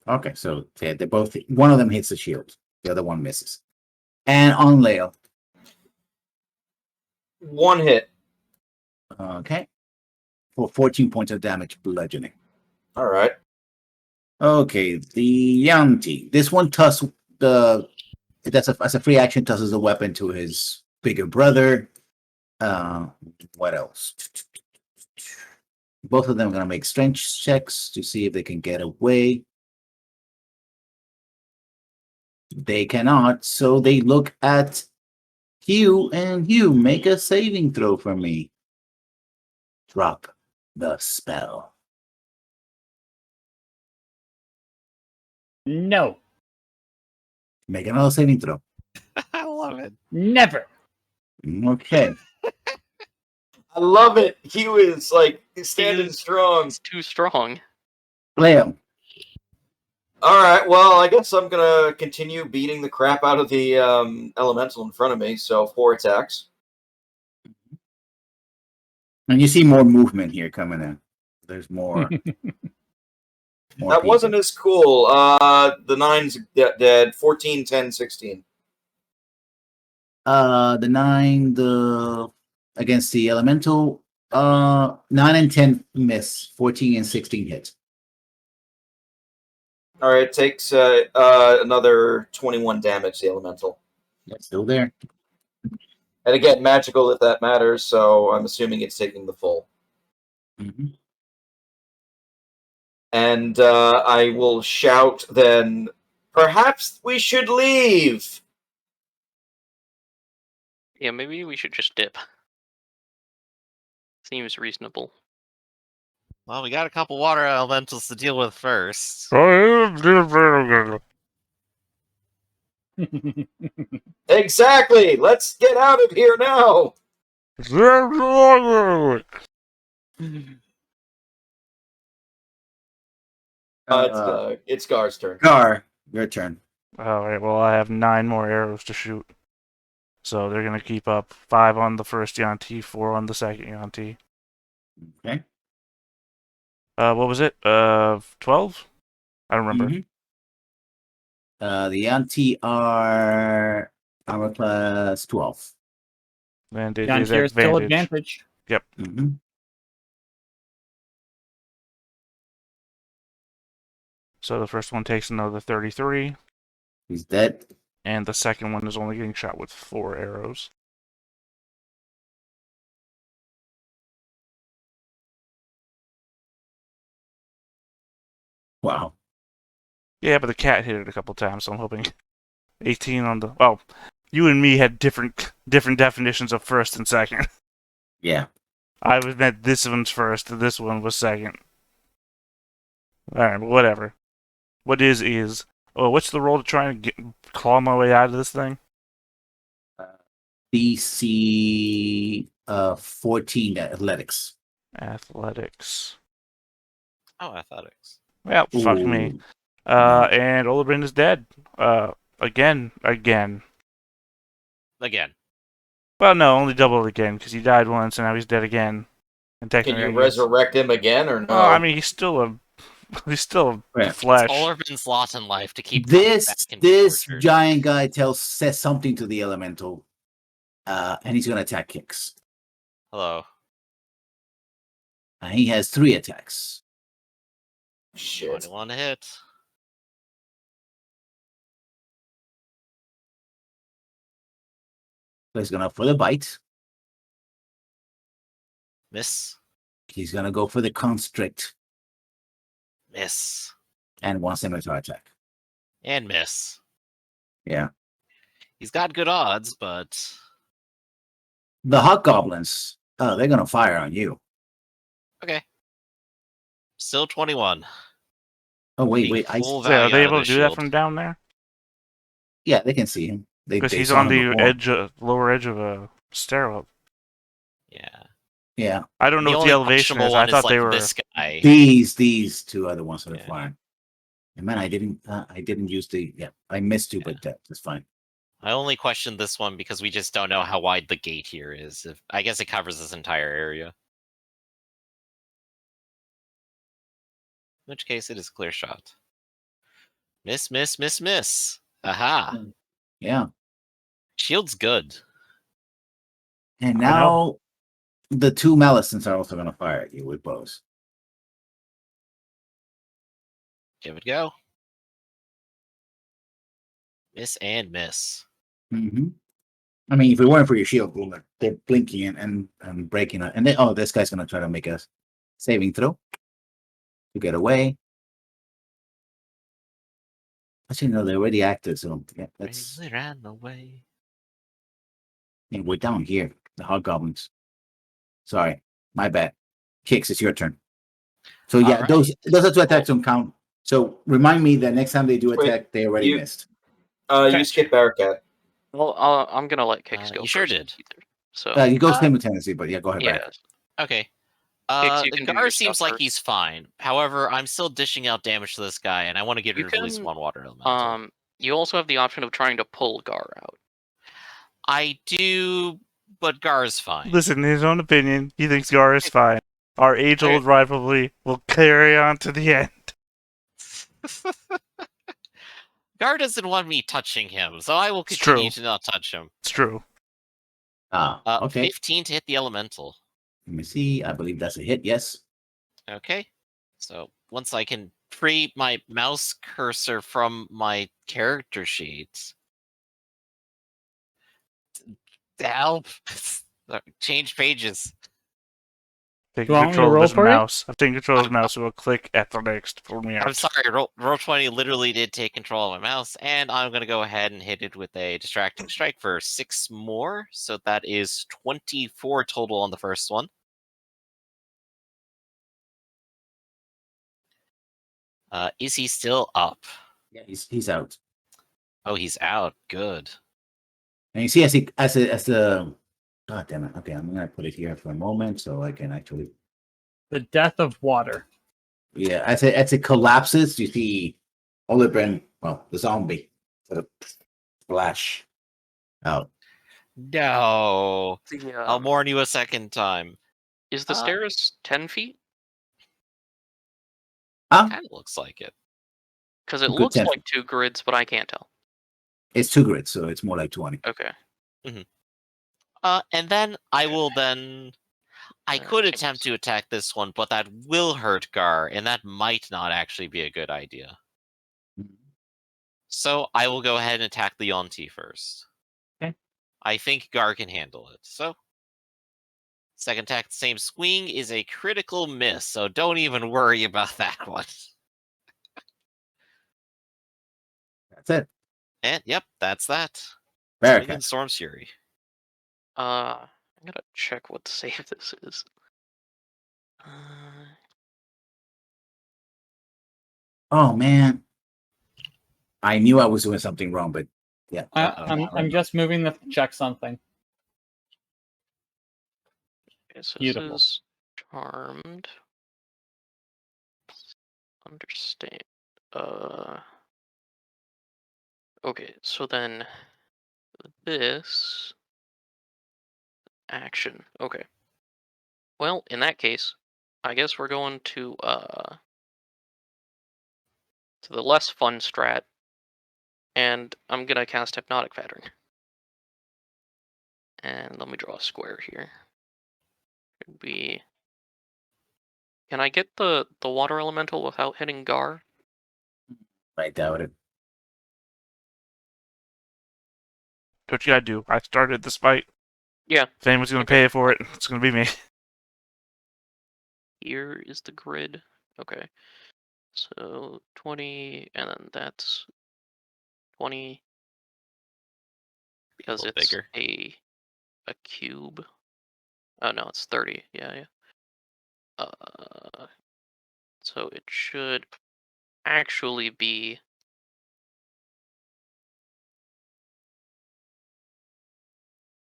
Okay, so they're both. One of them hits the shield, the other one misses. And on Leo. 1 hit. Okay. For 14 points of damage, bludgeoning. All right. Okay, the Yanti. This one tosses the. That's a free action. Tosses a weapon to his bigger brother. What else? Both of them are gonna make strength checks to see if they can get away. They cannot, so they look at Hugh, and Hugh, make a saving throw for me. Drop the spell. No. Make another saving throw. I love it. Never. Okay. I love it. Hugh is like standing He's- strong. It's too strong. Leo. All right. Well, I guess I'm gonna continue beating the crap out of the elemental in front of me. So 4 attacks. And you see more movement here coming in. There's more. more That people. wasn't as cool. The 9's dead. 14, 10, 16. The 9, against the elemental. 9 and 10 miss. 14 and 16 hit. All right. Takes another 21 damage. The elemental. That's still there. And again, magical if that matters. So I'm assuming it's taking the full. Mm-hmm. And I will shout then. Perhaps we should leave. Yeah, maybe we should just dip. Seems reasonable. Well, we got a couple water elementals to deal with first. Exactly. Let's get out of here now. It's Gar's turn. Gar, your turn. Alright, well, I have 9 more arrows to shoot. So they're going to keep up 5 on the first Yanti, 4 on the second Yanti. Okay. What was it? 12? I don't remember. Mhm. The anti are armor class 12. And it Down is here is still advantage. advantage. Mm-hmm. So the first one takes another 33, He's dead. and the second one is only getting shot with 4 arrows. Wow. Yeah, but the cat hit it a couple times, so I'm hoping 18 on the. Well, you and me had different definitions of first and second. Yeah. I was meant this one's first, and this one was second. Alright, but whatever. What is. Oh, what's the roll to try and claw my way out of this thing? DC 14 athletics. Athletics. Oh, athletics. Well, fuck me. Ooh. And Olabrin is dead. Again. Again. Well, no, only double again, because he died once and now he's dead again. And Can technically, you I guess- resurrect him again or no? Oh, I mean, he's still Yeah. flesh. Ollervin's lot in life to keep coming This back and be this tortured. giant guy says something to the elemental, and he's gonna attack Kicks. Hello. And he has 3 attacks. Shit. 21 to hit. So he's gonna for the bite. Miss. He's gonna go for the constrict Miss. and one scimitar attack. And miss. Yeah. He's got good odds, but The hobgoblins, they're gonna fire on you. okay. Still 21. Oh wait, Getting wait. full So are value they out of able to the do that shield. from down there? Yeah, they can see him. Because They he's saw on him the before. edge, lower edge of a stairwell. Yeah. Yeah. I don't know The what the only elevation questionable is. I one thought is they like were. this guy. These two are the ones that are Yeah. flying. And man, I didn't use the. Yeah, I missed two, but that's fine. I only questioned this one because we just don't know how wide the gate here is. I guess it covers this entire area. In which case, it is a clear shot. Miss, miss, miss, miss. Aha. Yeah. Shield's good. And I know. now the two Malicents are also gonna fire at you with bows. Give it a go. Miss and miss. Mm-hmm. I mean, if it weren't for your shield, they're blinking and breaking it. And then, this guy's gonna try to make a saving throw to get away. Actually, no, they already acted, so yeah, that's. Really ran away. Yeah, we're down here, the hobgoblins. Sorry, my bad. Kicks, it's your turn. So yeah, Alright. those are two attacks don't count. So remind me that next time they do Wait, attack, they already you- missed. You skip Barakat. Well, I'm gonna let Kix go. You sure first did. either. So You go simultaneously, but yeah, go ahead. yeah, Back. Okay. Kix, you can do Gar your seems stuff like first. he's fine. However, I'm still dishing out damage to this guy, and I want to get You rid of at least can, one water elemental. You also have the option of trying to pull Gar out. I do, but Gar's fine. Listen, in his own opinion, he thinks Gar is fine. Our age-old rivalry will carry on to the end. Gar doesn't want me touching him, so I will It's continue true. to not touch him. It's true. Okay. 15 to hit the elemental. Let me see. I believe that's a hit. Yes. Okay. So once I can free my mouse cursor from my character sheet. Help! Change pages. Taking You want me to control of roll his for it? mouse. I'm taking control of his mouse, so we'll click at the next for me out. I'm sorry, Roll20 literally did take control of my mouse, and I'm going to go ahead and hit it with a distracting strike for 6 more. So that is 24 total on the first one. Is he still up? Yeah, he's out. Oh, he's out. Good. And you see, as the. God damn it. Okay, I'm gonna put it here for a moment so I can actually. The death of water. Yeah, as it collapses, you see Oliver, the zombie, sort of splash out. No. The, I'll warn you a second time. Is the stairs 10 feet? Huh? Kind of looks like it. Because it Good looks 10 like 2 grids, but I can't tell. It's 2 grids, so it's more like 20. Okay. And then I will then. I could Okay. attempt to attack this one, but that will hurt Gar, and that might not actually be a good idea. So I will go ahead and attack the Yonti first. Okay. I think Gar can handle it. So second attack, same swing is a critical miss, so don't even worry about that one. That's it. And yep, that's that. Swing and Barakat. Storm's Fury. I'm gonna check what save this is. Oh man, I knew I was doing something wrong, but yeah. I'm just moving to check something. Okay, so Beautiful. this is charmed. Understand. Okay, so then this action. Okay. Well, in that case, I guess we're going to the less fun strat, and I'm gonna cast Hypnotic Pattern. And let me draw a square here. Should be. Can I get the water elemental without hitting Gar? I doubt it. what you gotta do. I started this fight. Yeah. If anyone's gonna pay for it, it's gonna be me. Here is the grid. Okay. So 20, and then that's 20 because little it's bigger. a cube. Oh no, it's 30. Yeah. So it should actually be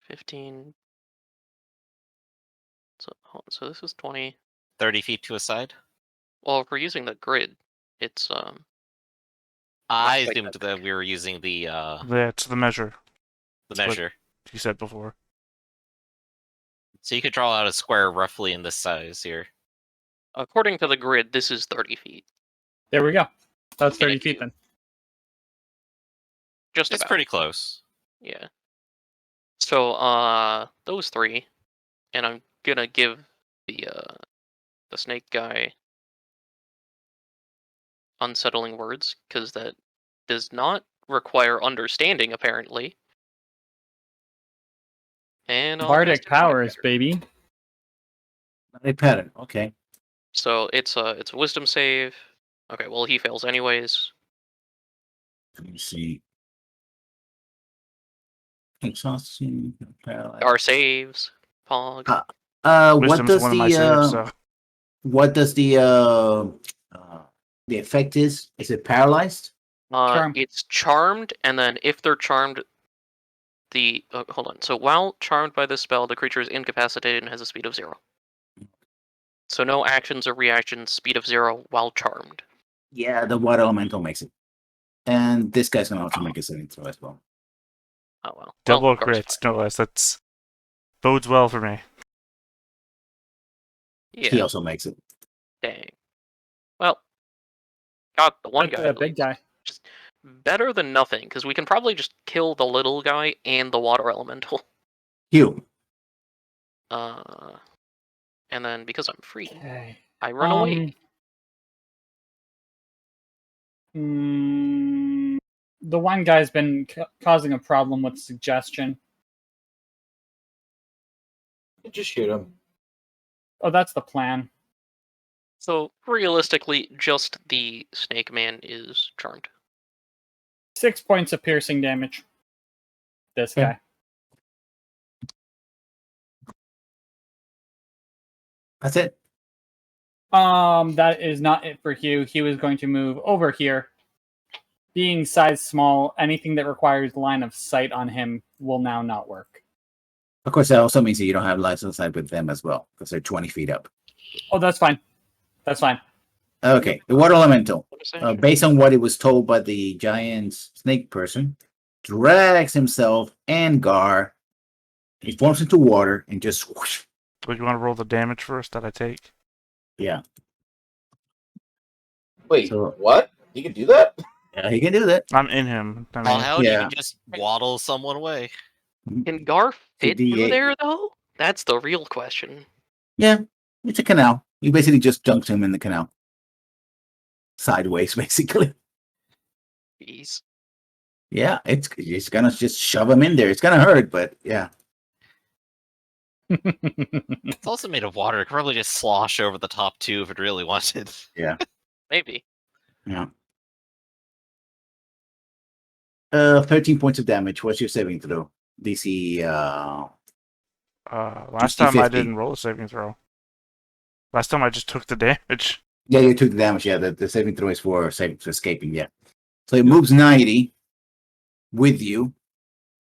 15. So this is 20. 30 feet to a side. Well, if we're using the grid, it's I quite assumed that that big. we were using the That's the measure. what- measure. You said before. So you could draw out a square roughly in this size here. According to the grid, this is 30 feet. There we go. That's In a 30 feet cube. then. Just It's about. pretty close. Yeah. So those three, and I'm gonna give the snake guy unsettling words because that does not require understanding apparently. And I'll Bardic cast Bardic powers, Powers. baby. A pattern. Okay. So it's a wisdom save. Okay, well he fails anyways. Let me see. Exhaustion. Our saves. Pog. What Wisdom's does one of my saves, the so what does the effect is? Is it paralyzed? Charm. It's charmed, and then if they're charmed, hold on. So while charmed by this spell, the creature is incapacitated and has a speed of 0. So no actions or reactions, speed of 0 while charmed. Yeah, the water elemental makes it. And this guy's gonna also make a saving throw as well. Oh well. double Well, Gar's crits, no less. That's bodes well for me. fine. Yeah. He also makes it. Dang. Well, got the one That's guy. a at big least. guy. Just better than nothing, because we can probably just kill the little guy and the water elemental. Hugh. And then because I'm free, Okay. I run away. The one guy's been causing a problem with suggestion. Just shoot him. Oh, that's the plan. So realistically, just the snake man is charmed. 6 points of piercing damage. This Okay. guy. That's it. That is not it for Hugh. He was going to move over here. Being size small, anything that requires line of sight on him will now not work. Of course, that also means that you don't have license sight with them as well, because they're 20 feet up. Oh, that's fine. That's fine. Okay, the water elemental. What is that? Based on what it was told by the giant snake person, drags himself and Gar. He forms into water and just whoosh. Would you want to roll the damage first that I take? Yeah. Wait, So- what? He can do that? Yeah, he can do that. I'm in him. I Well, mean, how do yeah. you just waddle someone away? Can Gar fit through D8. there though? That's the real question. Yeah, it's a canal. You basically just dunked him in the canal. Sideways, basically. Jeez. Yeah, it's gonna just shove him in there. It's gonna hurt, but yeah. It's also made of water. It could probably just slosh over the top too if it really wanted. Maybe. Yeah. 13 points of damage. What's your saving throw? DC last time I 50. didn't roll a saving throw. Last time I just took the damage. Yeah, you took the damage. Yeah, the saving throw is for escaping. Yeah. So it moves 90 with you.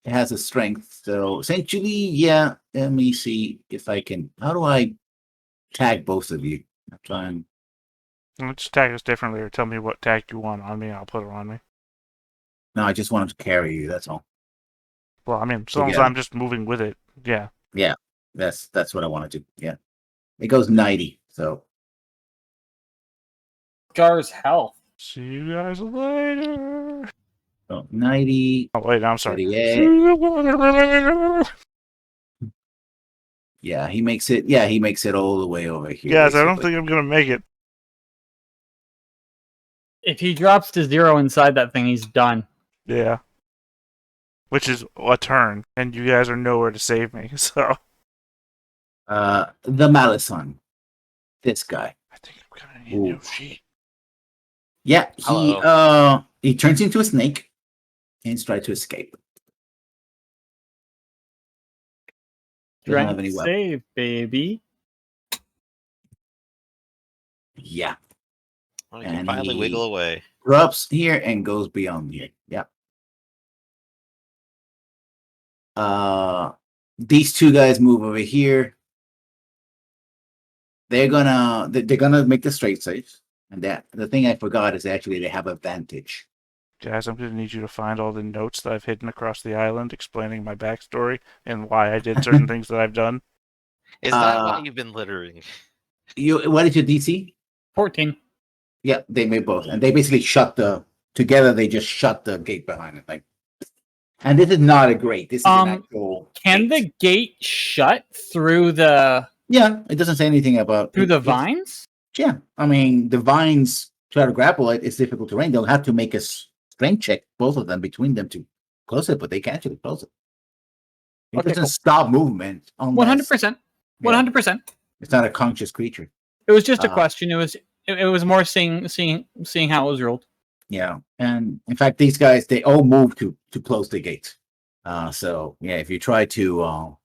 It has a strength. So essentially, yeah. Let me see if I can. How do I tag both of you? I'm trying. Let's tag us differently, or tell me what tag you want on me. I'll put it on me. No, I just wanted to carry you. That's all. Well, I mean, as long as Together. I'm just moving with it, yeah. That's what I want to do. Yeah. It goes 90. So Gar's health. See you guys later. 90. Oh wait, I'm sorry. 38. Yeah, he makes it. Yeah, he makes it all the way over here. Guys, I don't basically. think I'm gonna make it. If he drops to 0 inside that thing, he's done. Yeah. which is a turn, and you guys are nowhere to save me. So The Malison. This guy. I think I'm gonna need a new Ooh. sheet. Yeah, he turns into a snake and tries to escape. Doesn't have any Strength weapon. save, baby. Yeah. Well, you can And finally he- wiggle away. Rubs here and goes beyond here. Yeah. These two guys move over here. They're gonna make the straight saves. And that the thing I forgot is actually they have advantage. Guys, I'm gonna need you to find all the notes that I've hidden across the island explaining my backstory and why I did certain things that I've done. Is that why you've been littering? What is your DC? 14. Yeah, they made both, and they basically together. They just shut the gate behind it, And this is not a grate. This is an actual. Can gate. the gate shut through the Yeah, it doesn't say anything about the vines? Yeah, I mean the vines try to grapple it. It's difficult terrain. They'll have to make a strength check, both of them between them to close it, but they can actually close it. It Okay, doesn't cool. stop movement. 100%. 100%. It's not a conscious creature. It was just a question. It was more seeing how it was ruled. Yeah, and in fact, these guys they all move to close the gate. So yeah, if you try to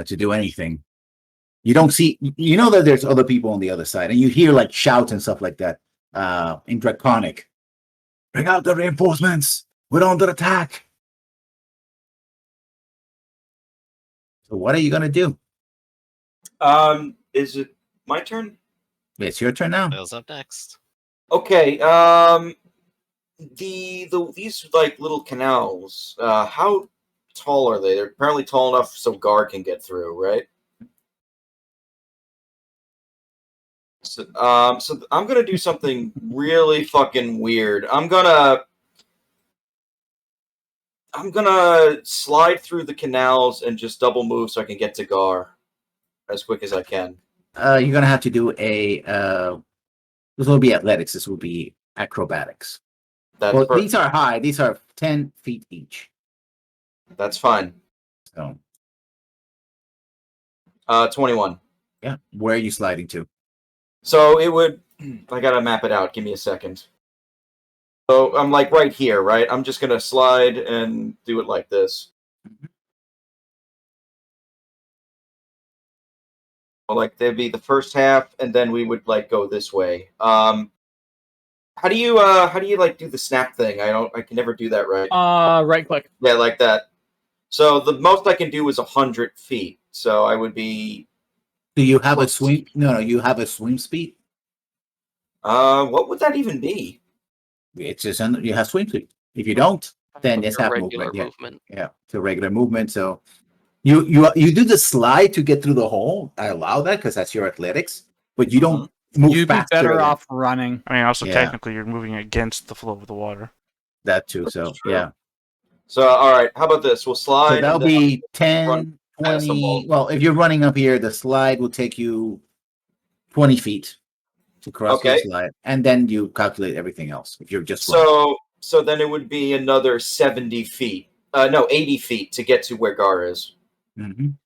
do anything, you don't see. You know that there's other people on the other side, and you hear like shouts and stuff like that in Draconic. Bring out the reinforcements. We're under attack. So what are you gonna do? Is it my turn? It's your turn now. Bill's up next. Okay. These like little canals. How tall are they? They're apparently tall enough so Gar can get through, right? So I'm gonna do something really fucking weird. I'm gonna slide through the canals and just double move so I can get to Gar as quick as I can. You're gonna have to do a. This will be athletics. This will be acrobatics. Well, these are high. These are 10 feet each. That's fine. So, 21. Yeah. Where are you sliding to? So it would. I gotta map it out. Give me a second. So I'm like right here, right? I'm just gonna slide and do it like this. Well, like there'd be the first half, and then we would like go this way. How do you like do the snap thing? I can never do that right. Right click. Yeah, like that. So the most I can do is 100 feet. So I would be. Do you have a swim? No, you have a swim speed. What would that even be? It's just you have swim speed. If you don't, then it's half regular movement. Yeah, it's a regular movement. So you do the slide to get through the hole. I allow that because that's your athletics, but you don't move. You'd be faster better than- off running. I mean, also Yeah. technically you're moving against the flow of the water. That too. So true. yeah. So all right, how about this? We'll slide. So that'll and then be 10, run past them 20. all. Well, if you're running up here, the slide will take you 20 feet to cross the Okay. slide, and then you calculate everything else. If you're just running. So then it would be another 70 feet. No, 80 feet to get to where Gar is. Mhm.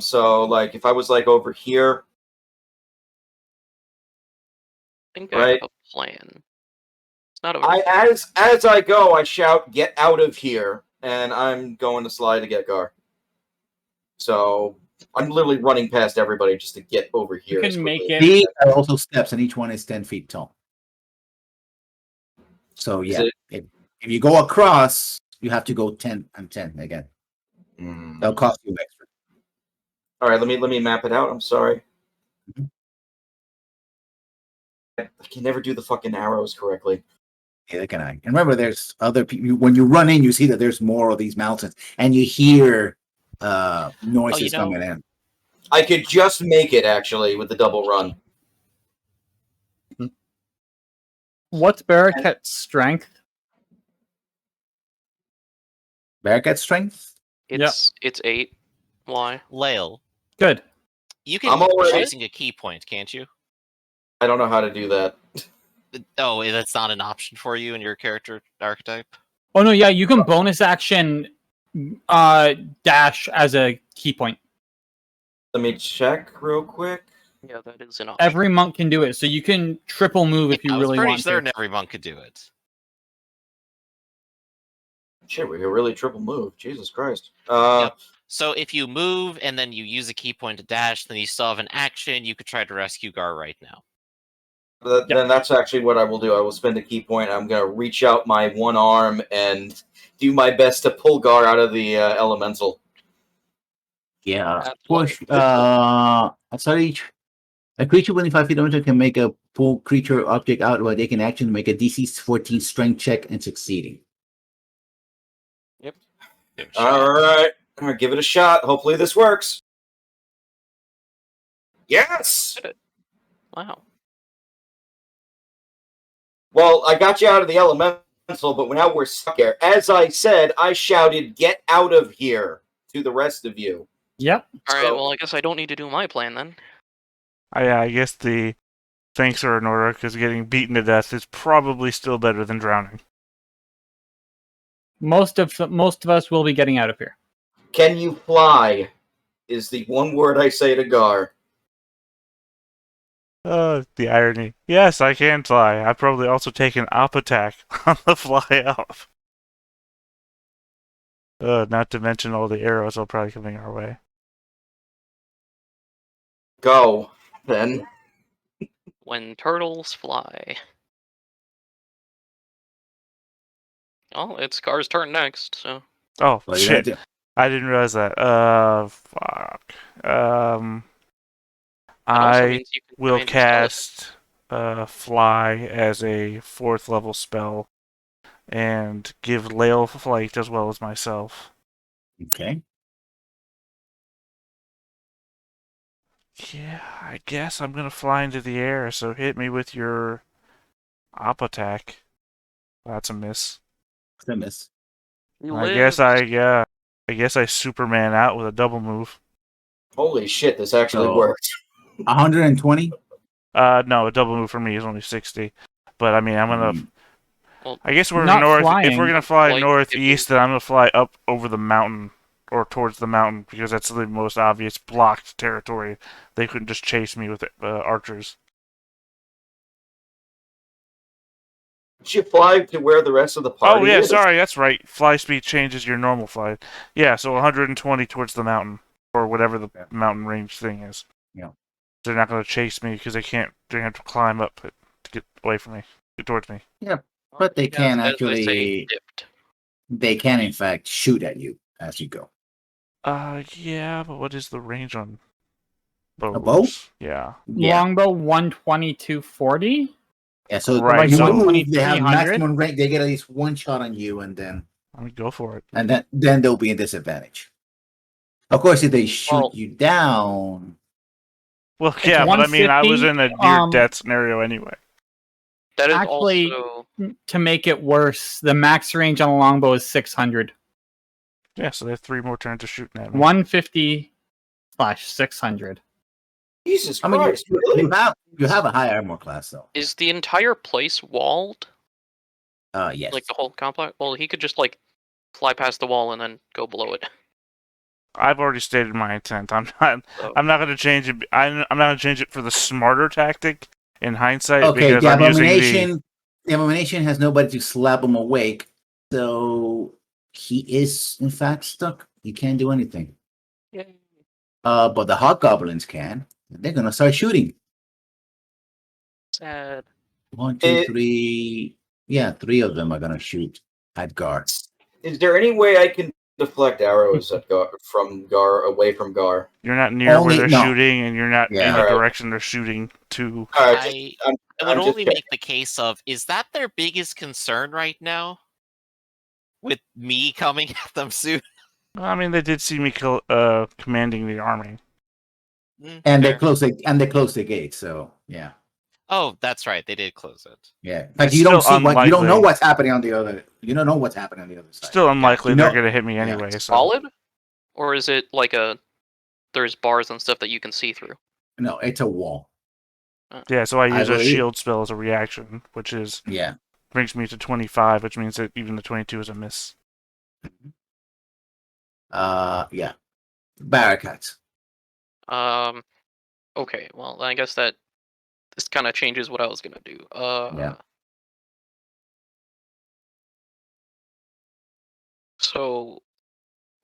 So like if I was like over here, I think I Right. have a plan. It's not a as I go, I shout, "Get out of here!" and I'm going to slide to get Gar. So I'm literally running past everybody just to get over here. You as can make quickly. it. These are also steps, and each one is 10 feet tall. So Is yeah, if you go across, you have to go 10 and 10 again. Mm. They'll cost you extra. All right, let me map it out. I'm sorry. Mhm. I can never do the fucking arrows correctly. Neither can I. And remember, there's other people. When you run in, you see that there's more of these mountains, and you hear noises coming in. I could just make it actually with the double run. What's Baraket's strength? Bearcat strength. It's 8. Why? Lael, Good. you can I'm already- choosing a key point, can't you? I don't know how to do that. Oh, that's not an option for you in your character archetype? Oh no, yeah, you can bonus action dash as a key point. Let me check real quick. Yeah, that is an option. Every monk can do it, so you can triple move if you I was really pretty want certain to. every monk could do it. Shit, we could really triple move. Jesus Christ. Yep. So if you move and then you use a key point to dash, then you still have an action. You could try to rescue Gar right now. Then that's actually what I will do. I will spend a key point. I'm going to reach out my one arm and do my best to pull Gar out of the elemental. Yeah. That's Push. what- Sorry. A creature within 5 feet of it can make a full creature object out while they can action make a DC 14 strength check and succeeding. All right. Give it a shot. Hopefully this works. Yes! Wow. Well, I got you out of the elemental, but now we're stuck here. As I said, I shouted, "Get out of here," to the rest of you. Yep. All right. So- Well, I guess I don't need to do my plan then. I guess the thanks are in order because getting beaten to death is probably still better than drowning. Most of us will be getting out of here. Can you fly? Is the one word I say to Gar. The irony. Yes, I can fly. I probably also take an up attack on the fly up. Not to mention all the arrows are probably coming our way. Go, then. When turtles fly. Oh, it's Gar's turn next, so. Oh, What are you shit. gonna do? I didn't realize that. Fuck. That also I means you can will command your skeleton. cast Fly as a 4th level spell and give Lael flight as well as myself. Okay. Yeah, I guess I'm gonna fly into the air, so hit me with your op attack. That's a miss. It's a miss. He I lives. guess I Superman out with a double move. Holy shit, this actually So- worked. 120. No, a double move for me is only 60. But I mean, I'm gonna. Well, I guess we're not north. If flying. we're gonna fly Flight northeast, then I'm gonna fly up over the mountain or towards the mountain because that's the most obvious blocked territory. They couldn't just chase me with archers. Did you fly to where the rest of the party Oh yeah, is? sorry, that's right. Fly speed changes your normal flight. Yeah, so 120 towards the mountain or whatever the mountain range thing is. Yeah. They're not gonna chase me because they can't. They're gonna have to climb up to get away from me, get towards me. But they can as they say, actually, dipped. they can in fact shoot at you as you go. Yeah, but what is the range on bows? A bow? Yeah. Longbow 120 to 40. Yeah, so Right, when you so- move, they have 300? maximum range. They get at least one shot on you, and then I mean, go for it. then they'll be in disadvantage. Of course, if they shoot Well- you down, Well, yeah, but I mean, I was 150, in a near death scenario anyway. That is Actually- also. To make it worse, the max range on a longbow is 600. Yeah, so they have 3 more turns of shooting at me. 150/600. Jesus I mean, Christ, really? you have a high armor class though. Is the entire place walled? Yes. Like the whole complex? Well, he could just, like, fly past the wall and then go below it. I've already stated my intent. I'm not So- going to change it. I'm not going to change it for the smarter tactic in hindsight Okay, because the I'm using abomination. The abomination has nobody to slap him awake, so he is in fact stuck. He can't do anything. Yay. But the hobgoblins can. They're gonna start shooting. Sad. 1, 2, 3. Yeah, 3 of them are gonna shoot at Gar. Is there any way I can deflect arrows at from Gar, away from Gar? You're not near Only- where they're no. shooting, and you're not Yeah. in the Alright. direction they're shooting to. All right, I I'm it would just only checking. make the case of, is that their biggest concern right now? With me coming at them soon? I mean, they did see me commanding the army. And they Fair. close the gate, so yeah. Oh, that's right. They did close it. Yeah. Like It's you don't see still what you don't know unlikely. what's happening on the other. You don't know what's happening on the other side. Still unlikely You they're know- going to hit me yeah. anyway. So. Solid? Or is it like there's bars and stuff that you can see through? No, it's a wall. Yeah, so I use a believe- shield spell as a reaction, which is Yeah. brings me to 25, which means that even the 22 is a miss. Yeah. Barricades. Okay, well, I guess that this kind of changes what I was gonna do. Yeah. So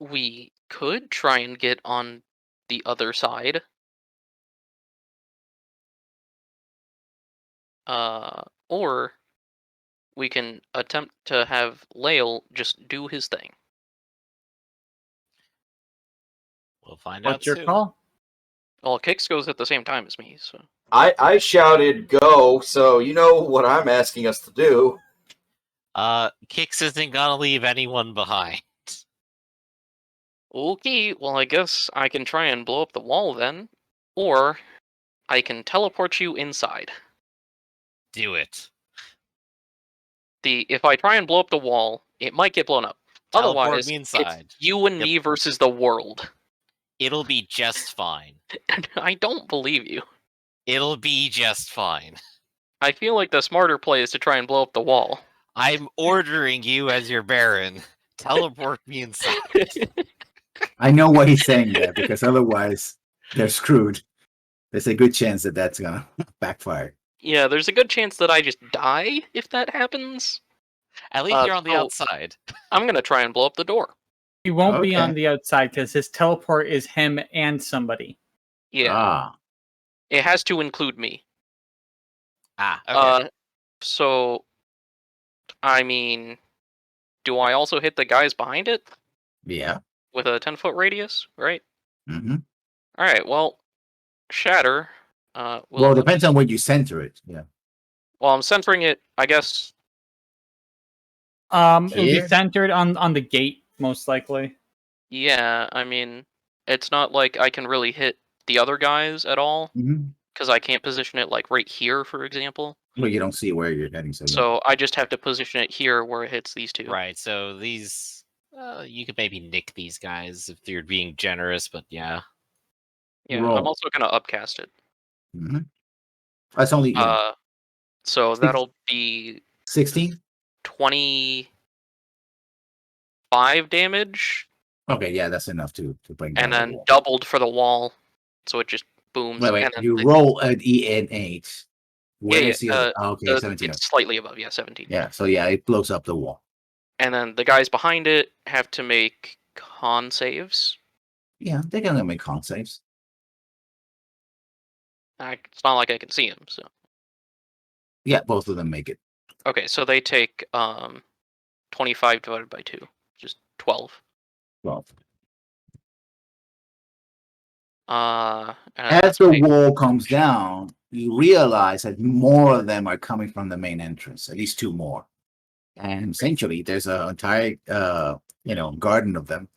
we could try and get on the other side. Or we can attempt to have Lael just do his thing. We'll find out What's your soon. call? Well, Kix goes at the same time as me, so. I shouted go, so you know what I'm asking us to do. Kix isn't gonna leave anyone behind. Okay, well, I guess I can try and blow up the wall then. Or I can teleport you inside. Do it. If I try and blow up the wall, it might get blown up. Teleport Otherwise, me it's inside. you and Yep. me versus the world. It'll be just fine. I don't believe you. It'll be just fine. I feel like the smarter play is to try and blow up the wall. I'm ordering you as your Baron. Teleport me inside. I know why he's saying that, because otherwise they're screwed. There's a good chance that that's gonna backfire. Yeah, there's a good chance that I just die if that happens. At least you're on the so- outside. I'm gonna try and blow up the door. He won't be Okay. on the outside because his teleport is him and somebody. Yeah, Ah. it has to include me. Ah, okay. So, I mean, do I also hit the guys behind it Yeah. with a 10-foot radius, right? Mm-hmm. All right, well, shatter. Well, it depends on where you center it. Yeah. Well, I'm centering it, I guess. It would be Here? centered on the gate, most likely. Yeah, I mean, it's not like I can really hit the other guys at all Mm-hmm. because I can't position it like right here, for example. Well, you don't see where you're heading, so yeah. So I just have to position it here where it hits these two. Right, so these... you could maybe nick these guys if you're being generous, but yeah. Yeah, Roll. I'm also gonna upcast it. Mm-hmm. That's only So Six- that'll be 16. 25 damage, Okay, yeah, that's enough to bring down and the then wall. doubled for the wall, so it just booms. Wait, and then you roll an EN8. Where is the other? Oh, okay, 17. It's slightly above, yeah, 17. Yeah, so yeah, it blows up the wall. And then the guys behind it have to make con saves. Yeah, they're gonna make con saves. It's not like I can see them, so. Yeah, both of them make it. Okay, so they take 25 divided by 2, just 12. 12. And As the wall comes down, you realize that more of them are coming from the main entrance, at least 2 more. And essentially, there's an entire, garden of them.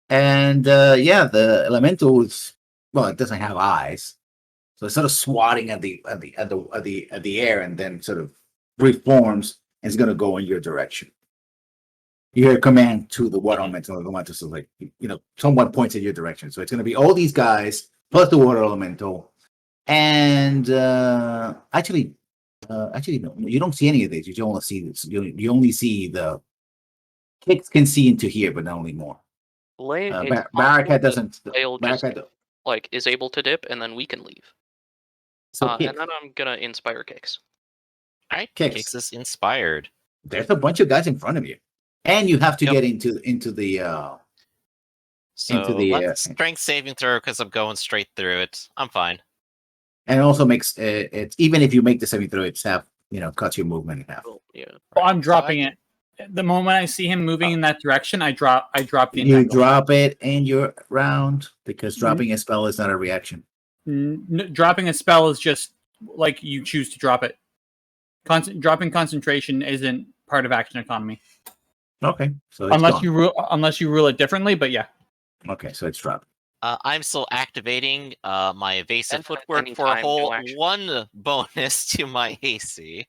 And yeah, the elemental is, well, it doesn't have eyes, so it's sort of swatting at the air, and then sort of reforms and is going to go in your direction. You hear a command to the water elemental. The elemental, so like, someone points in your direction. So it's going to be all these guys plus the water elemental, and actually, no, you don't see any of these. You only see this. You only see the Kix can see into here, but not anymore. Barricade doesn't. Lael just Barricade, is able to dip, and then we can leave. so Kix, And then I'm gonna inspire Kix. Alright, Kix. Kix is inspired. there's a bunch of guys in front of you, and you have to Yep. get into the. So Into the, let's strength saving throw because I'm going straight through it. I'm fine. And it also makes it, even if you make the saving throw, it's half, cuts your movement in half. Well, yeah. Well, I'm So dropping I it. The moment I see him moving in that direction, I drop the You entangle. drop it in your round because dropping a spell is not a reaction. Dropping a spell is just like you choose to drop it. Dropping concentration isn't part of action economy Okay, so it's unless gone. unless you rule it differently. But yeah, Okay, so it's dropped. I'm still activating my evasive And footwork any for a time, whole no action. 1 bonus to my AC.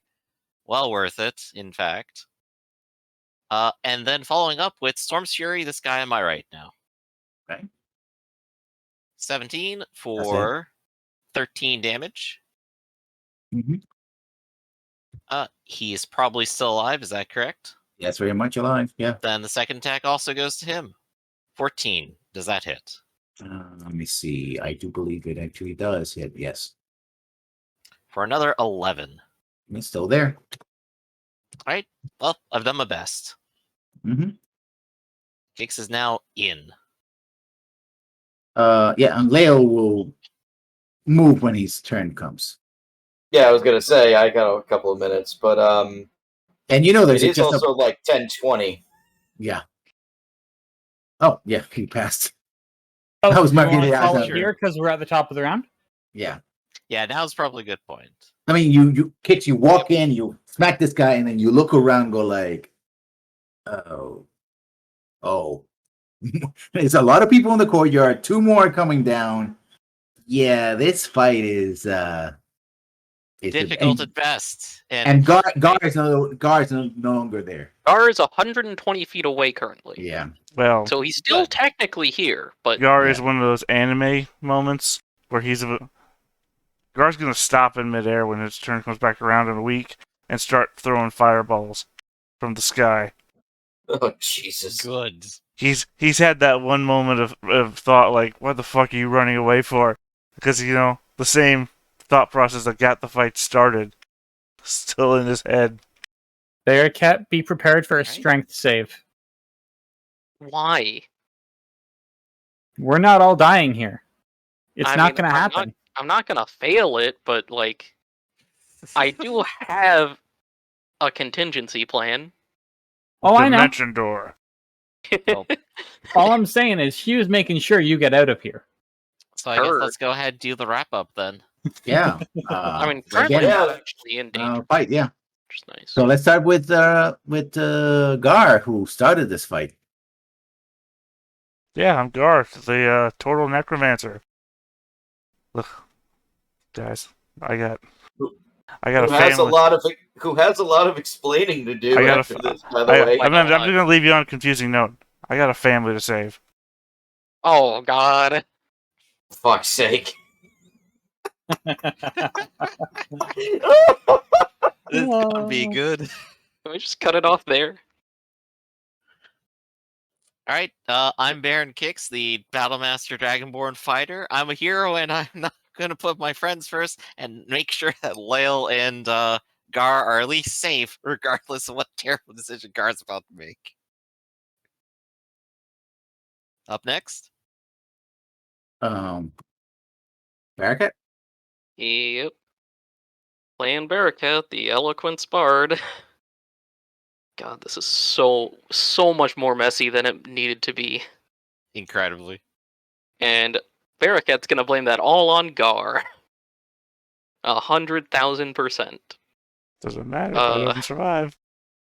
Well worth it, in fact. And then following up with Storm's Fury, this guy on my right now. Okay. 17 for 13 damage. Mhm. He's probably still alive, is that correct? Yes, very much alive. Yeah. Then the second attack also goes to him. 14. Does that hit? Let me see. I do believe it actually does hit. Yes. For another 11. It's still there. Alright, well, I've done my best. Mm-hmm. Gygax is now in. Yeah, and Leo will move when his turn comes. Yeah, I was gonna say I got a couple of minutes, but And you know, there's it is just also like 10:20. yeah. Oh yeah, he passed. Oh, That was do my you want to feeling. call it here because we're at the top of the round? Yeah. Yeah, now's probably a good point. I mean, you Kix, you walk in, you smack this guy, and then you look around, and go like, oh. There's a lot of people in the courtyard. 2 more coming down. Yeah, this fight is Difficult at best. And Gar is no longer there. Gar is 120 feet away currently. Yeah. Well, So he's still technically here, but Gar is one of those anime moments where Gar's gonna stop in midair when his turn comes back around in a week and start throwing fireballs from the sky. Oh Jesus! Good. He's had that one moment of thought like, what the fuck are you running away for? Because, you know, the same thought process that got the fight started still in his head. Bearcat, be prepared for a Right. strength save. why? We're not all dying here. It's I not mean, going to I'm happen. I'm not gonna fail it, but like, I do have a contingency plan. Oh, I know. Dimension door. Well, All I'm saying is Hugh's making sure you get out of here. so I guess Heard. let's go ahead and do the wrap up then. Yeah. I mean, again, currently yeah. I'm actually in danger, fight. Yeah. which is nice. So let's start with Gar, who started this fight. Yeah, I'm Gar, the total necromancer. Look, guys, I got Who a has family. who has a lot of explaining to do I got after this, by the way. I'm just gonna leave you on a confusing note. I got a family to save. Oh God! Fuck's sake. This would be good. Can we just cut it off there? Alright, I'm Baron Kix, the Battlemaster Dragonborn fighter. I'm a hero and I'm not gonna put my friends first and make sure that Lael and Gar are at least safe, regardless of what terrible decision Gar's about to make. Up next. Bearcat? Yep. Playing Bearcat, the eloquent bard. God, this is so much more messy than it needed to be. Incredibly. And Bearcat's gonna blame that all on Gar. 100,000%. Doesn't matter if I don't survive.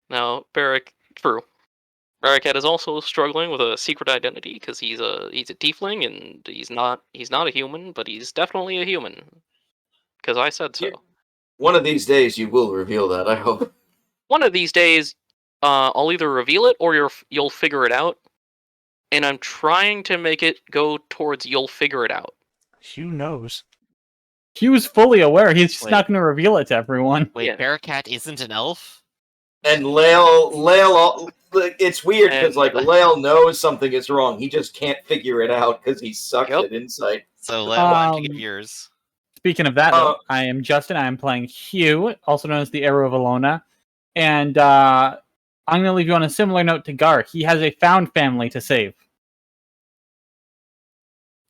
Now, true. Bearcat is also struggling with a secret identity because he's a tiefling and he's not a human, but he's definitely a human. Because I said so. Yeah. One of these days you will reveal that, I hope. One of these days, I'll either reveal it or you'll figure it out. And I'm trying to make it go towards you'll figure it out. Who knows? Hugh's fully aware. He's just Wait. not going to reveal it to everyone. Wait, Yeah. Bearcat isn't an elf? And Lael, it's weird because like Lael knows something is wrong. He just can't figure it out because he sucks Yep. at insight. So Lael, why don't you give Um, yours? Speaking of that, though, I am Justin. I am playing Hugh, also known as the Arrow of Alona. And I'm going to leave you on a similar note to Gar. He has a found family to save.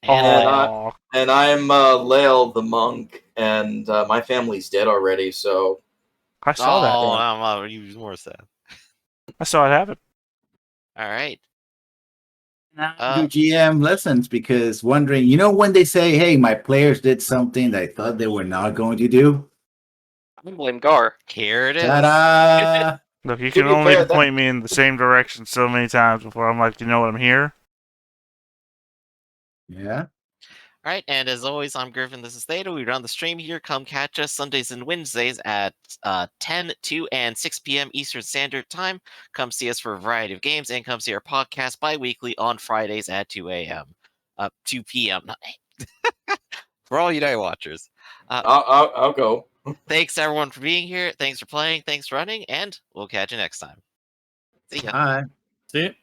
Aw. And I'm Lael the monk, and my family's dead already. So I saw that. Oh, I'm even more sad. I saw it happen. Alright. Your GM listens because wondering, you know, when they say, hey, my players did something that I thought they were not going to do? I'm gonna blame Gar. Here it is. Ta-da! Look, you To can be only fair, point me in the same direction so many times before I'm like, you know what, I'm here. Yeah. Alright, and as always, I'm Griffin. This is Theta. We run the stream here. Come catch us Sundays and Wednesdays at 10, 2, and 6 p.m. Eastern Standard Time. Come see us for a variety of games, and come see our podcast bi-weekly on Fridays at 2 a.m. 2 p.m. Not 8. For all you night watchers. I'll go. Thanks everyone for being here. Thanks for playing. Thanks for running, and we'll catch you next time. See ya. All right. See it?